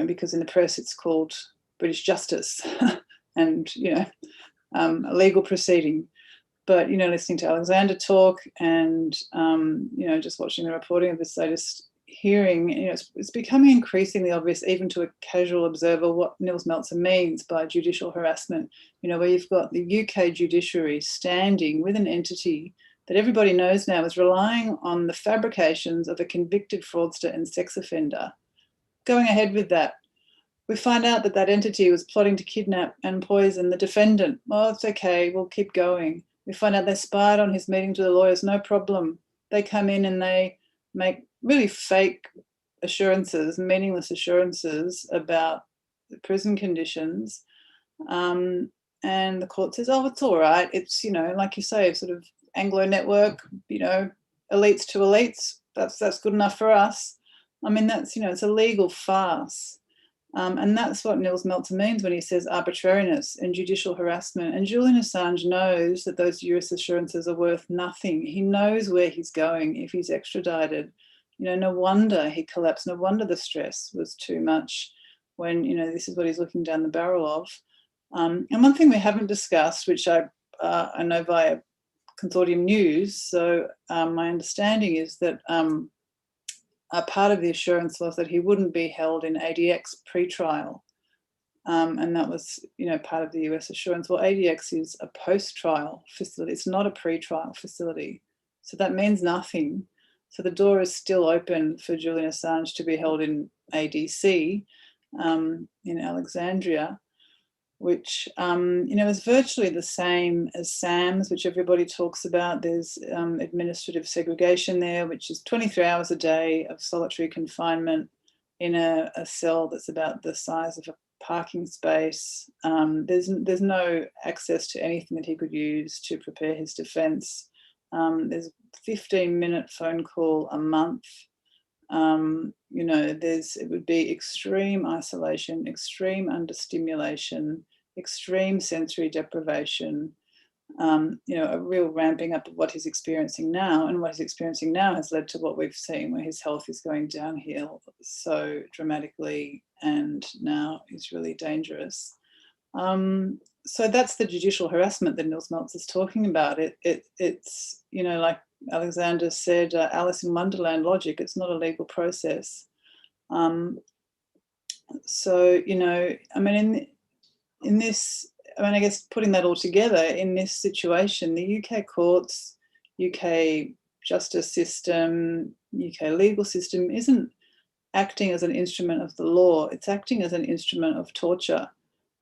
because in the press it's called British justice and, a legal proceeding. But, listening to Alexander talk and, just watching the reporting of this latest hearing, it's becoming increasingly obvious even to a casual observer what Nils Melzer means by judicial harassment, where you've got the UK judiciary standing with an entity that everybody knows now is relying on the fabrications of a convicted fraudster and sex offender, going ahead with that We find out that that entity was plotting to kidnap and poison the defendant. Well, it's okay, we'll keep going. We find out they spied on his meetings with the lawyers, no problem. They come in and they make really fake assurances, meaningless assurances about the prison conditions. And the court says, oh, it's all right. It's, like you say, sort of Anglo network, elites to elites. That's good enough for us. I mean, that's, it's a legal farce. And that's what Nils Melzer means when he says arbitrariness and judicial harassment. And Julian Assange knows that those US assurances are worth nothing. He knows where he's going if he's extradited. No wonder he collapsed. No wonder the stress was too much when, this is what he's looking down the barrel of. And one thing we haven't discussed, which I know via Consortium News, so my understanding is that a part of the assurance was that he wouldn't be held in ADX pre-trial. And that was, part of the US assurance. Well, ADX is a post-trial facility. It's not a pre-trial facility. So that means nothing. So the door is still open for Julian Assange to be held in ADC in Alexandria, which, is virtually the same as SAMS, which everybody talks about. There's administrative segregation there, which is 23 hours a day of solitary confinement in a cell that's about the size of a parking space. There's no access to anything that he could use to prepare his defense. There's a 15-minute phone call a month. It would be extreme isolation, extreme understimulation, extreme sensory deprivation, a real ramping up of what he's experiencing now. And what he's experiencing now has led to what we've seen, where his health is going downhill so dramatically and now is really dangerous. So that's the judicial harassment that Nils Melzer is talking about. It's like Alexander said, Alice in Wonderland logic. It's not a legal process. I guess putting that all together in this situation, the UK courts, UK justice system, UK legal system isn't acting as an instrument of the law. It's acting as an instrument of torture,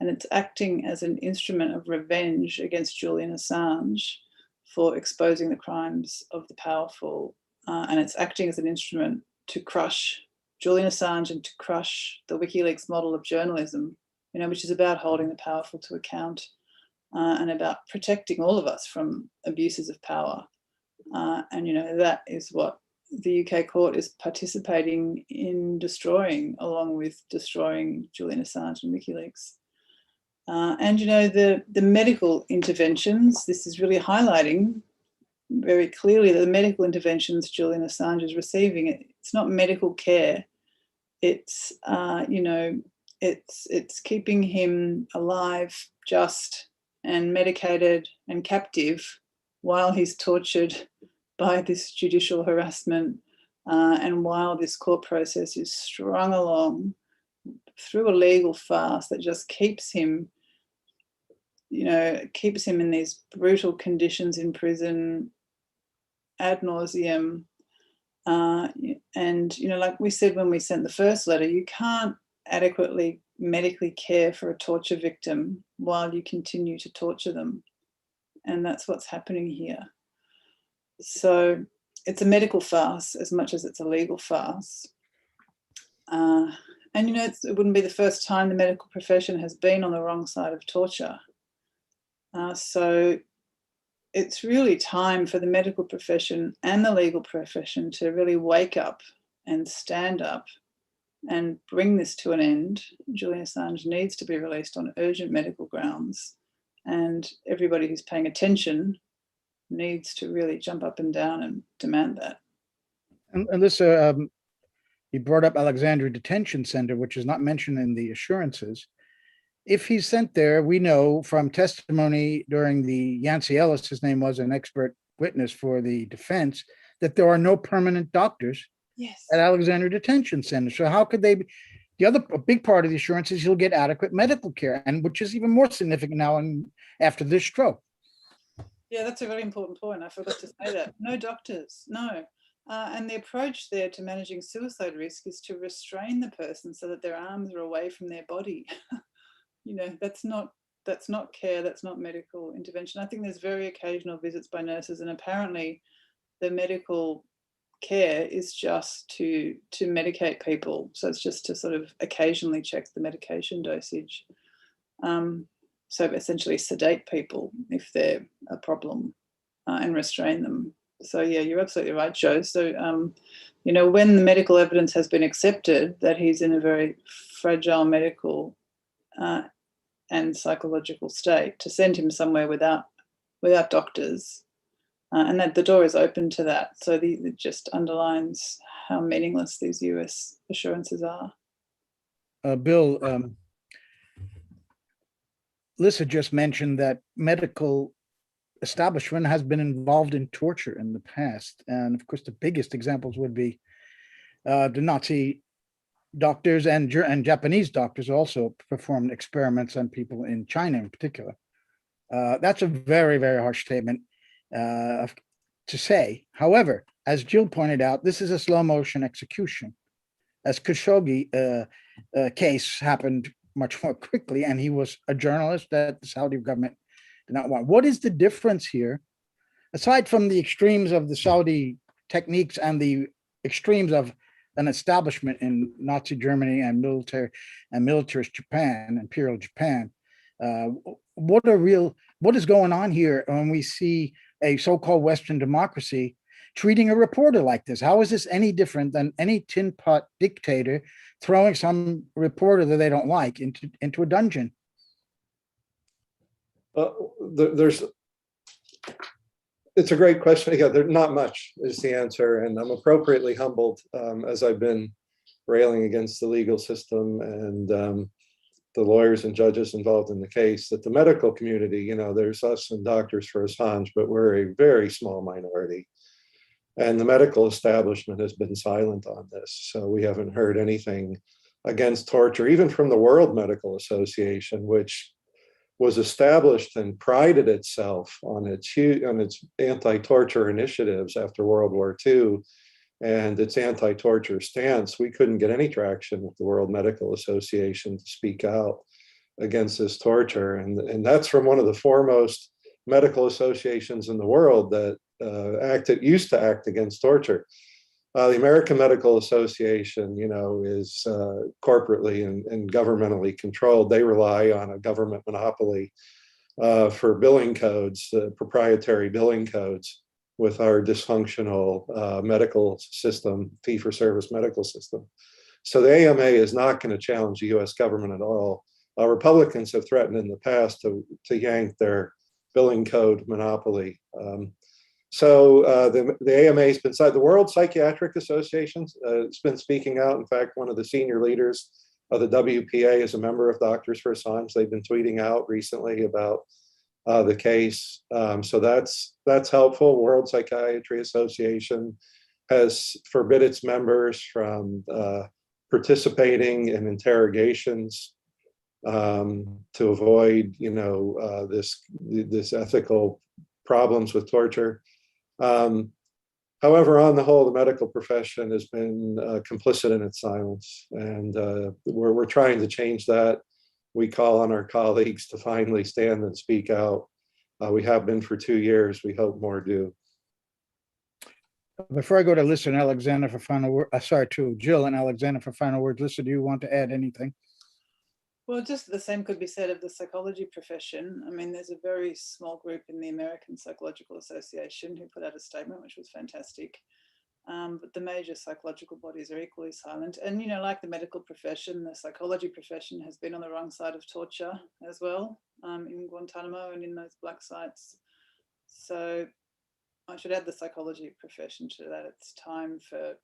and it's acting as an instrument of revenge against Julian Assange for exposing the crimes of the powerful. And it's acting as an instrument to crush Julian Assange and to crush the WikiLeaks model of journalism, which is about holding the powerful to account and about protecting all of us from abuses of power. That is what the UK court is participating in destroying, along with destroying Julian Assange and WikiLeaks. The medical interventions, this is really highlighting very clearly that the medical interventions Julian Assange is receiving, it's not medical care. It's, it's keeping him alive, just and medicated and captive while he's tortured by this judicial harassment and while this court process is strung along through a legal farce that just keeps him in these brutal conditions in prison ad nauseum. Like we said when we sent the first letter, you can't adequately medically care for a torture victim while you continue to torture them. And that's what's happening here. So it's a medical farce as much as it's a legal farce. It wouldn't be the first time the medical profession has been on the wrong side of torture. So it's really time for the medical profession and the legal profession to really wake up and stand up and bring this to an end. Julian Assange needs to be released on urgent medical grounds, and everybody who's paying attention needs to really jump up and down and demand that. And Lissa, you brought up Alexandria Detention Center, which is not mentioned in the assurances. If he's sent there, we know from testimony during the Yancey Ellis, his name was an expert witness for the defense, that there are no permanent doctors at Alexandria Detention Center. So how could they be? A big part of the assurance is he'll get adequate medical care, and which is even more significant now after this stroke. Yeah, that's a really important point. I forgot to say that. No doctors, no. And the approach there to managing suicide risk is to restrain the person so that their arms are away from their body. You know, that's not care, that's not medical intervention. I think there's very occasional visits by nurses, and apparently the medical care is just to medicate people. So it's just to sort of occasionally check the medication dosage. So essentially sedate people if they're a problem and restrain them. So yeah, you're absolutely right, Joe. So, you know, when the medical evidence has been accepted that he's in a very fragile medical and psychological state, to send him somewhere without doctors, and that the door is open to that. So it just underlines how meaningless these US assurances are. Bill, Lissa just mentioned that medical establishment has been involved in torture in the past. And of course, the biggest examples would be the Nazi doctors and Japanese doctors also performed experiments on people in China in particular. That's a very, very harsh statement to say. However, as Jill pointed out, this is a slow motion execution. As Khashoggi case happened much more quickly, and he was a journalist that the Saudi government did not want. What is the difference here, aside from the extremes of the Saudi techniques and the extremes of an establishment in Nazi Germany and militarist Japan, Imperial Japan? What is going on here when we see a so-called Western democracy treating a reporter like this? How is this any different than any tin pot dictator throwing some reporter that they don't like into a dungeon? It's a great question. Again, there's not much is the answer, and I'm appropriately humbled as I've been railing against the legal system and the lawyers and judges involved in the case, that the medical community, you know, there's us and Doctors for Assange, but we're a very small minority. And the medical establishment has been silent on this. So we haven't heard anything against torture, even from the World Medical Association, which was established and prided itself on its anti-torture initiatives after World War II and its anti-torture stance. We couldn't get any traction with the World Medical Association to speak out against this torture. And that's from one of the foremost medical associations in the world that used to act against torture. The American Medical Association, you know, is corporately and governmentally controlled. They rely on a government monopoly for billing codes, proprietary billing codes, with our dysfunctional medical system, fee-for-service medical system. So the AMA is not going to challenge the US government at all. Republicans have threatened in the past to yank their billing code monopoly. So the AMA has been, the World Psychiatric Association has been speaking out. In fact, one of the senior leaders of the WPA is a member of Doctors for Assange. They've been tweeting out recently about the case. So that's helpful. World Psychiatry Association has forbid its members from participating in interrogations to avoid, you know, this ethical problems with torture. However, on the whole, the medical profession has been complicit in its silence, and we're trying to change that. We call on our colleagues to finally stand and speak out. We have been for 2 years. We hope more do. Before I go to Lissa and Alexander for final word, to Jill and Alexander for final words, Lissa, do you want to add anything? Well, just the same could be said of the psychology profession. I mean, there's a very small group in the American Psychological Association who put out a statement, which was fantastic. But the major psychological bodies are equally silent. And, you know, like the medical profession, the psychology profession has been on the wrong side of torture as well, in Guantanamo and in those black sites. So I should add the psychology profession to that. It's time for,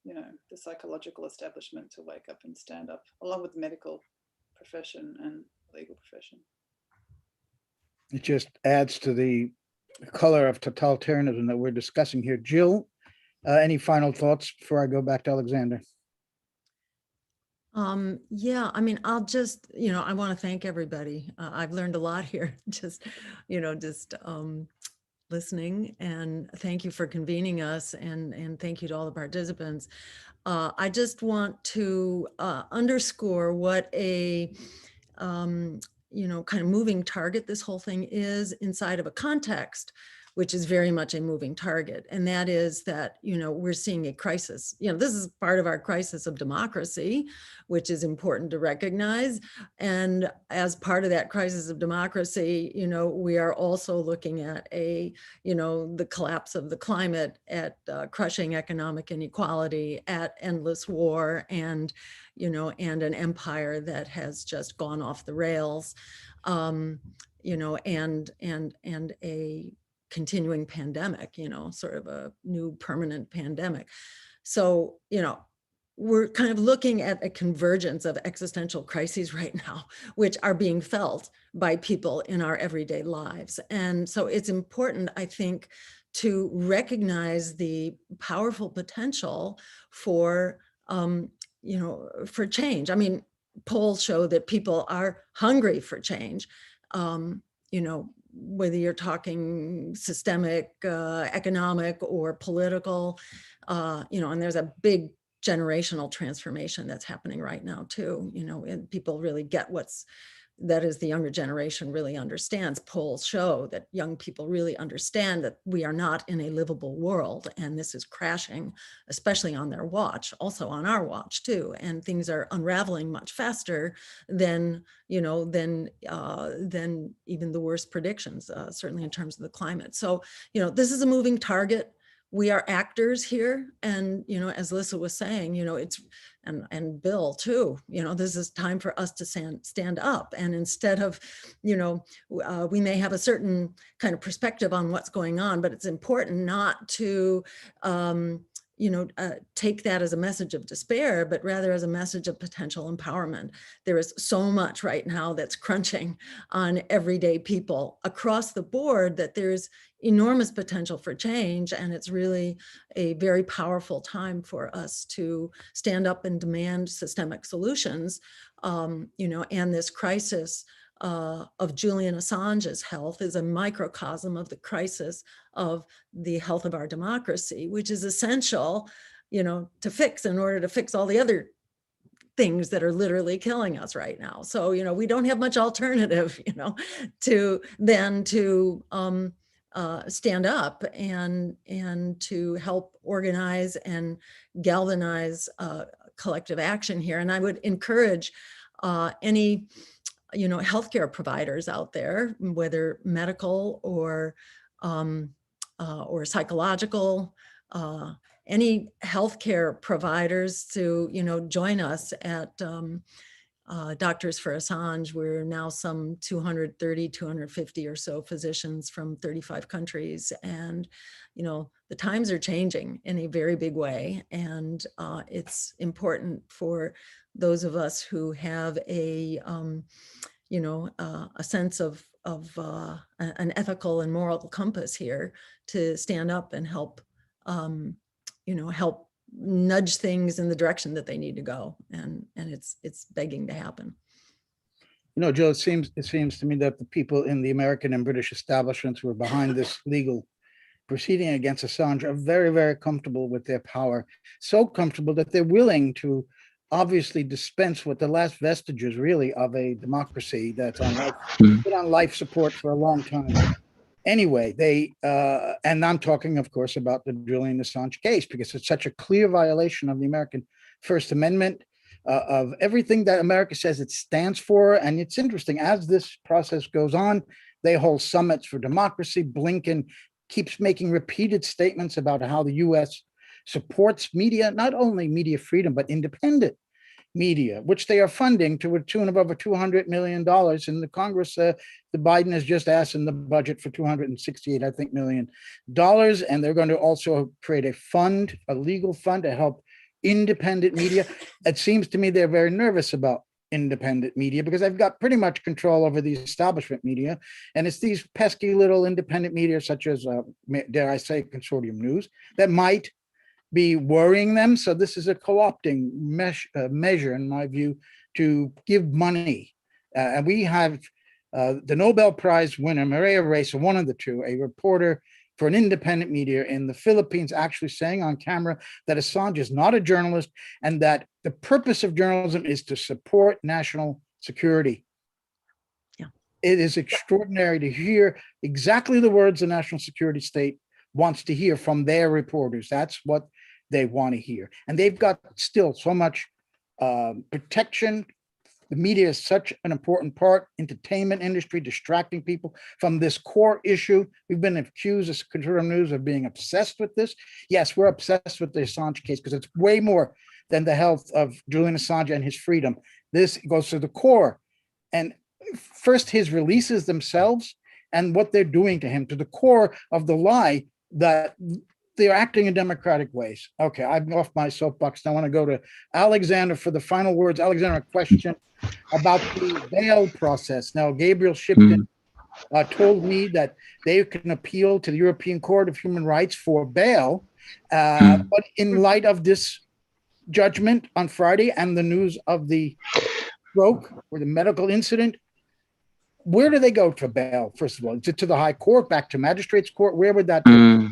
you know, the psychological establishment to wake up and stand up, along with the medical profession and legal profession. It just adds to the color of totalitarianism that we're discussing here. Jill, any final thoughts before I go back to Alexander? Yeah, I mean, I'll just, you know, I want to thank everybody. I've learned a lot here, just listening, and thank you for convening us, and thank you to all the participants. I just want to underscore what a kind of moving target this whole thing is inside of a context, which is very much a moving target. And that is that, we're seeing a crisis. This is part of our crisis of democracy, which is important to recognize. And as part of that crisis of democracy, we are also looking at the collapse of the climate, at crushing economic inequality, at endless war, and an empire that has just gone off the rails, and a continuing pandemic, sort of a new permanent pandemic. So, we're kind of looking at a convergence of existential crises right now, which are being felt by people in our everyday lives. And so it's important, I think, to recognize the powerful potential for, for change. I mean, polls show that people are hungry for change. Whether you're talking systemic, economic, or political, and there's a big generational transformation that's happening right now too, and people really get that is the younger generation really understands. Polls show that young people really understand that we are not in a livable world, and this is crashing, especially on their watch, also on our watch too. And things are unraveling much faster than even the worst predictions, certainly in terms of the climate. So, this is a moving target. We are actors here, and as Lissa was saying, it's and Bill too. This is time for us to stand up, and instead of, we may have a certain kind of perspective on what's going on, but it's important not to take that as a message of despair, but rather as a message of potential empowerment. There is so much right now that's crunching on everyday people across the board that there's enormous potential for change. And it's really a very powerful time for us to stand up and demand systemic solutions. And this crisis of Julian Assange's health is a microcosm of the crisis of the health of our democracy, which is essential, to fix in order to fix all the other things that are literally killing us right now. So, we don't have much alternative, to stand up and to help organize and galvanize collective action here. And I would encourage any healthcare providers out there, whether medical or psychological, any healthcare providers to join us at Doctors for Assange. We're now some 230, 250 or so physicians from 35 countries. And, the times are changing in a very big way. And it's important for those of us who have a sense of an ethical and moral compass here to stand up and help, help nudge things in the direction that they need to go. And it's begging to happen. Joe, it seems to me that the people in the American and British establishments who are behind this legal proceeding against Assange are very, very comfortable with their power. So comfortable that they're willing to obviously dispense with the last vestiges, really, of a democracy that's been on life support for a long time. Anyway, they, and I'm talking, of course, about the Julian Assange case, because it's such a clear violation of the American First Amendment, of everything that America says it stands for. And it's interesting, as this process goes on, they hold summits for democracy. Blinken keeps making repeated statements about how the US supports media, not only media freedom, but independent media, which they are funding to a tune of over $200 million. In the Congress, the Biden has just asked in the budget for $268 million. And they're going to also create a legal fund to help independent media. It seems to me they're very nervous about independent media because they've got pretty much control over the establishment media. And it's these pesky little independent media, such as, dare I say, Consortium News, that might be worrying them. So this is a co-opting measure, in my view, to give money. And we have the Nobel Prize winner, Maria Ressa, one of the two, a reporter for an independent media in the Philippines actually saying on camera that Assange is not a journalist and that the purpose of journalism is to support national security. Yeah. It is extraordinary to hear exactly the words the national security state wants to hear from their reporters. That's what they want to hear. And they've got still so much protection. The media is such an important part, entertainment industry, distracting people from this core issue. We've been accused as conservative news of being obsessed with this. Yes, we're obsessed with the Assange case because it's way more than the health of Julian Assange and his freedom. This goes to the core. And first, his releases themselves and what they're doing to him, to the core of the lie that they're acting in democratic ways. Okay, I'm off my soapbox. Now I want to go to Alexander for the final words. Alexander, a question about the bail process. Now, Gabriel Shipton told me that they can appeal to the European Court of Human Rights for bail. But in light of this judgment on Friday and the news of the stroke or the medical incident, where do they go for bail, first of all? Is it to the High Court, back to Magistrates Court? Where would that go?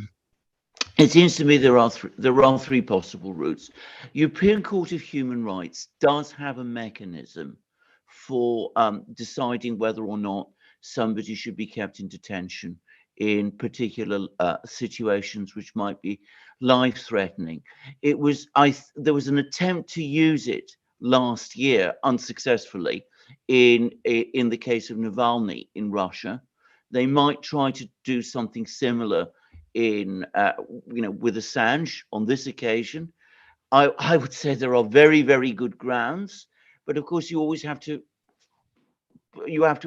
It seems to me there are three possible routes. European Court of Human Rights does have a mechanism for deciding whether or not somebody should be kept in detention in particular situations which might be life-threatening. There was an attempt to use it last year unsuccessfully in the case of Navalny in Russia. They might try to do something similar in with Assange on this occasion. I would say there are very, very good grounds, but of course you always have to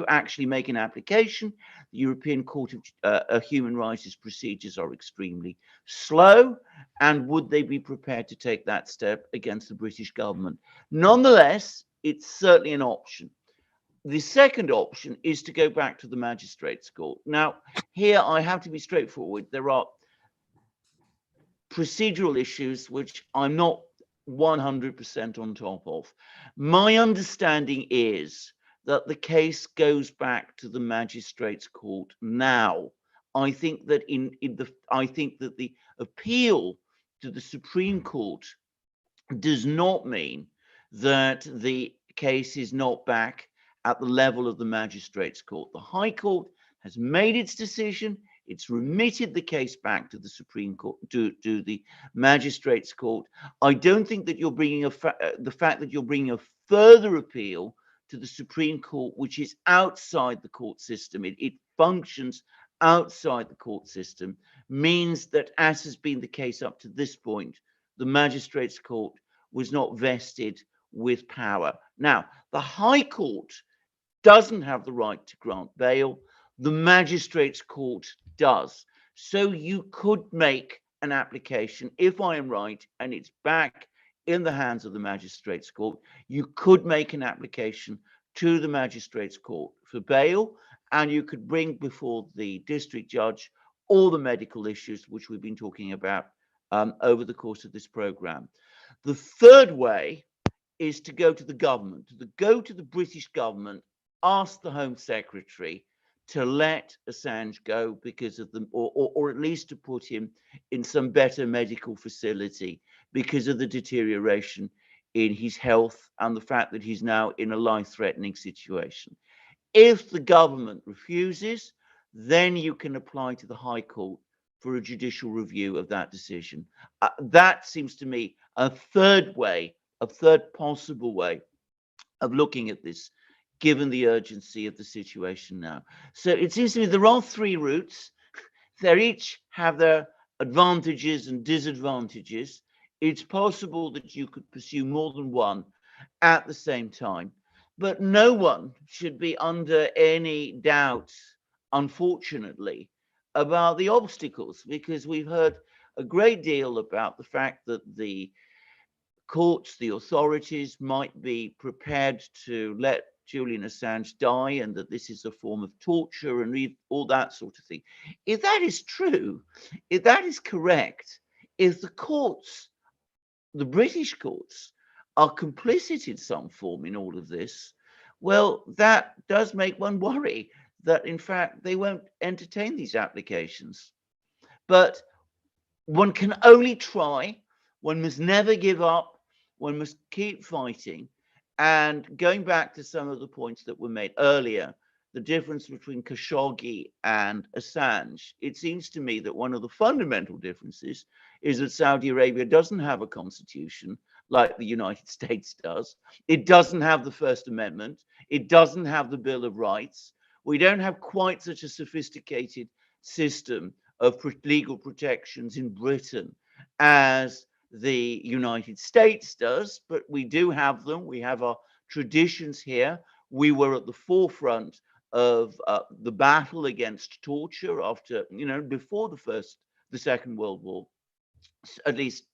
actually make an application. The European Court of Human Rights procedures are extremely slow, and would they be prepared to take that step against the British government? Nonetheless, it's certainly an option. The second option is to go back to the Magistrates' Court. Now, here I have to be straightforward. There are procedural issues which I'm not 100% on top of. My understanding is that the case goes back to the Magistrates' Court now. I think that the appeal to the Supreme Court does not mean that the case is not back at the level of the Magistrates' Court. The High Court has made its decision. It's remitted the case back to the Supreme Court, to the Magistrates' Court. I don't think that you're bringing the fact that you're bringing a further appeal to the Supreme Court, which is outside the court system. It functions outside the court system, means that, as has been the case up to this point, the Magistrates' Court was not vested with power. Now, the High Court doesn't have the right to grant bail. The Magistrates' Court does. So you could make an application, if I am right, and it's back in the hands of the Magistrates' Court, you could make an application to the Magistrates' Court for bail, and you could bring before the district judge all the medical issues which we've been talking about over the course of this program. The third way is to go to the government, go to the British government, ask the Home Secretary to let Assange go because of the, or at least to put him in some better medical facility because of the deterioration in his health and the fact that he's now in a life-threatening situation. If the government refuses, then you can apply to the High Court for a judicial review of that decision. That seems to me a third way, a third possible way of looking at this, given the urgency of the situation now. So it seems to me there are three routes. They each have their advantages and disadvantages. It's possible that you could pursue more than one at the same time, but no one should be under any doubt, unfortunately, about the obstacles, because we've heard a great deal about the fact that the courts, the authorities might be prepared to let Julian Assange die and that this is a form of torture and all that sort of thing. If that is true, if that is correct, if the courts, the British courts, are complicit in some form in all of this, well, that does make one worry that, in fact, they won't entertain these applications. But one can only try, one must never give up, one must keep fighting. And going back to some of the points that were made earlier, the difference between Khashoggi and Assange, it seems to me that one of the fundamental differences is that Saudi Arabia doesn't have a constitution like the United States does. It doesn't have the First Amendment. It doesn't have the Bill of Rights. We don't have quite such a sophisticated system of legal protections in Britain as the United States does, but we do have them. We have our traditions here. We were at the forefront of the battle against torture after, before the Second World War, at least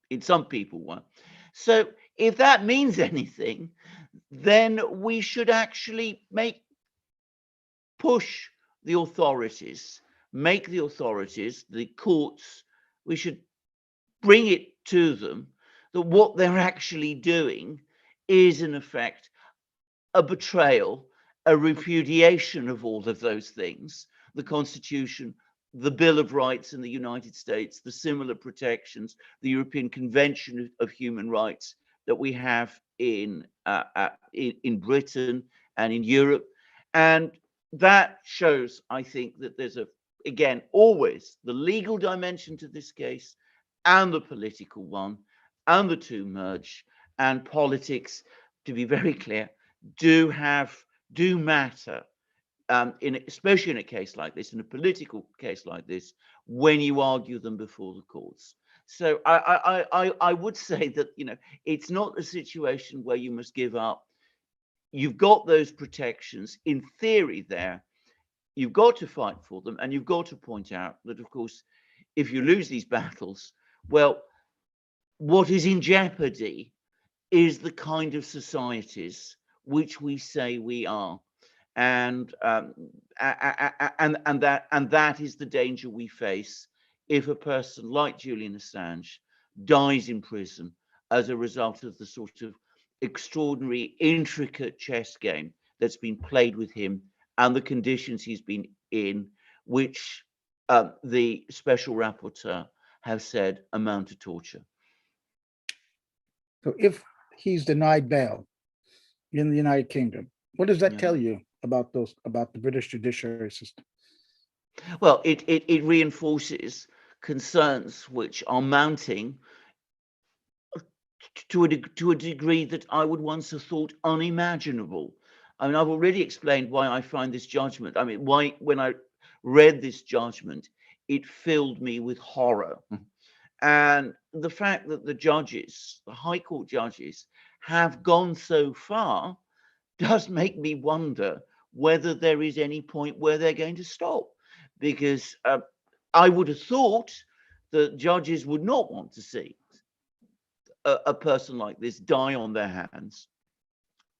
in some people were. So if that means anything, then we should actually push the authorities, make the authorities, the courts, we should bring it to them that what they're actually doing is in effect a betrayal, a repudiation of all of those things, the Constitution, the Bill of Rights in the United States, the similar protections, the European Convention of Human Rights that we have in Britain and in Europe. And that shows, I think, that there's again, always the legal dimension to this case and the political one, and the two merge. And politics, to be very clear, do matter, especially in a case like this, in a political case like this, when you argue them before the courts. So I would say that, it's not a situation where you must give up. You've got those protections in theory there. You've got to fight for them, and you've got to point out that, of course, if you lose these battles, well, what is in jeopardy is the kind of societies which we say we are, and that is the danger we face if a person like Julian Assange dies in prison as a result of the sort of extraordinary, intricate chess game that's been played with him and the conditions he's been in, which the special rapporteur have said amount to torture. So if he's denied bail in the United Kingdom, what does that tell you about the British judiciary system? Well, it reinforces concerns which are mounting to a degree that I would once have thought unimaginable. I mean, I've already explained why I find this judgment. I mean, why when I read this judgment, it filled me with horror. And the fact that the judges, the High Court judges, have gone so far does make me wonder whether there is any point where they're going to stop. Because I would have thought that judges would not want to see a person like this die on their hands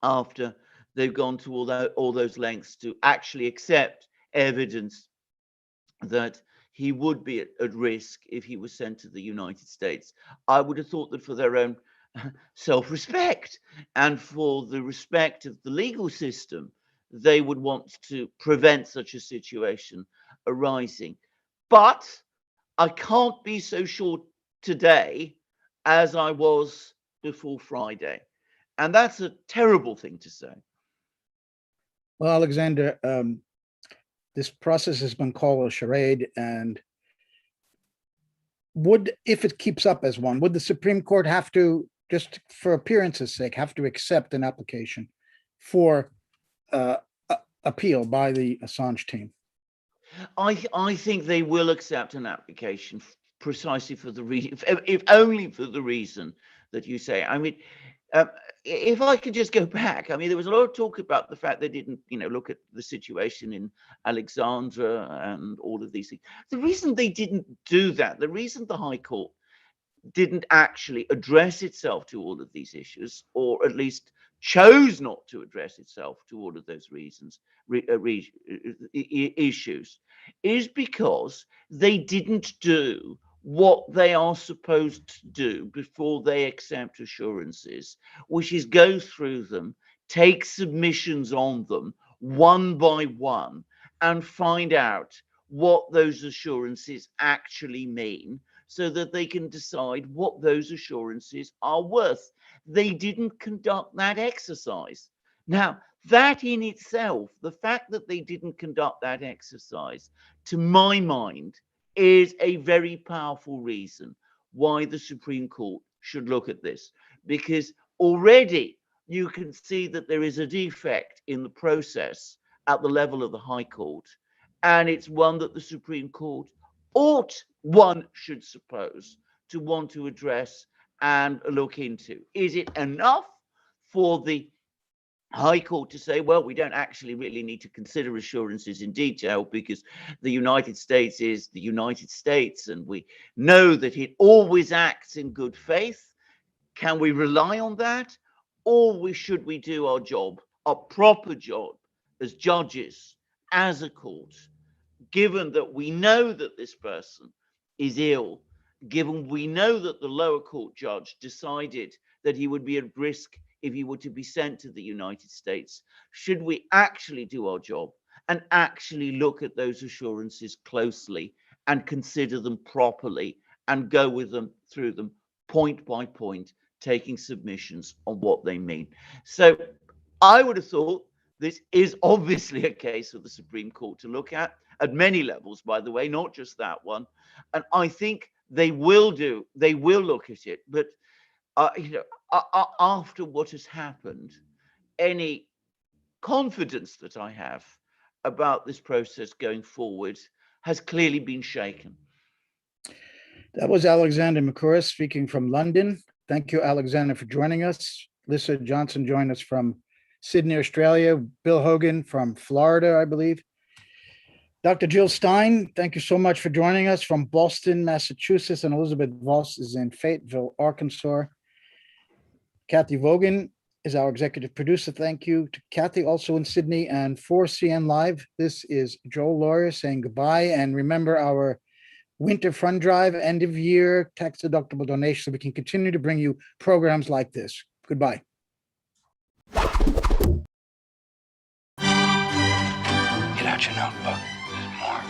after they've gone to all those lengths to actually accept evidence that he would be at risk if he was sent to the United States. I would have thought that for their own self-respect and for the respect of the legal system, they would want to prevent such a situation arising. But I can't be so sure today as I was before Friday. And that's a terrible thing to say. Well, Alexander, this process has been called a charade, and if it keeps up as one, would the Supreme Court have to, just for appearance's sake, have to accept an application for appeal by the Assange team? I think they will accept an application precisely for the reason, if only for the reason that you say. I mean, if I could just go back, I mean, there was a lot of talk about the fact they didn't, look at the situation in Alexandria and all of these things. The reason they didn't do that, the reason the High Court didn't actually address itself to all of these issues, or at least chose not to address itself to all of those issues, is because they didn't do what they are supposed to do before they accept assurances, which is go through them, take submissions on them one by one, and find out what those assurances actually mean so that they can decide what those assurances are worth. They didn't conduct that exercise. Now, that in itself, the fact that they didn't conduct that exercise, to my mind, is a very powerful reason why the Supreme Court should look at this, because already you can see that there is a defect in the process at the level of the High Court, and it's one that the Supreme Court ought, one should suppose, to want to address and look into. Is it enough for the High Court to say, well, we don't actually really need to consider assurances in detail because the United States is the United States and we know that it always acts in good faith? Can we rely on that? Or should we do our job, a proper job, as judges, as a court, given that we know that this person is ill, given we know that the lower court judge decided that he would be at risk if he were to be sent to the United States? Should we actually do our job and actually look at those assurances closely and consider them properly and go with them through them point by point, taking submissions on what they mean? So I would have thought this is obviously a case for the Supreme Court to look at many levels, by the way, not just that one. And I think they will look at it. But after what has happened, any confidence that I have about this process going forward has clearly been shaken. That was Alexander Mercouris speaking from London. Thank you, Alexander, for joining us. Lissa Johnson joined us from Sydney, Australia. Bill Hogan from Florida, I believe. Dr. Jill Stein, thank you so much for joining us from Boston, Massachusetts, and Elizabeth Voss is in Fayetteville, Arkansas. Kathy Vogan is our executive producer. Thank you to Kathy, also in Sydney. And for CN Live, this is Joel Lawyer saying goodbye. And remember our winter fund drive, end of year, tax deductible donation, so we can continue to bring you programs like this. Goodbye. Get out your notebook. There's more.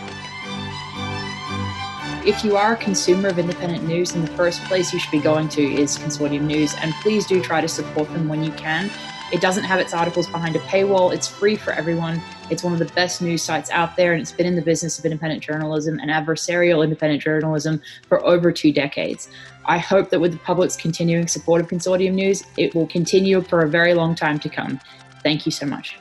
If you are a consumer of independent news, then the first place you should be going to is Consortium News, and please do try to support them when you can. It doesn't have its articles behind a paywall. It's free for everyone. It's one of the best news sites out there, and it's been in the business of independent journalism and adversarial independent journalism for over 2 decades. I hope that with the public's continuing support of Consortium News, it will continue for a very long time to come. Thank you so much.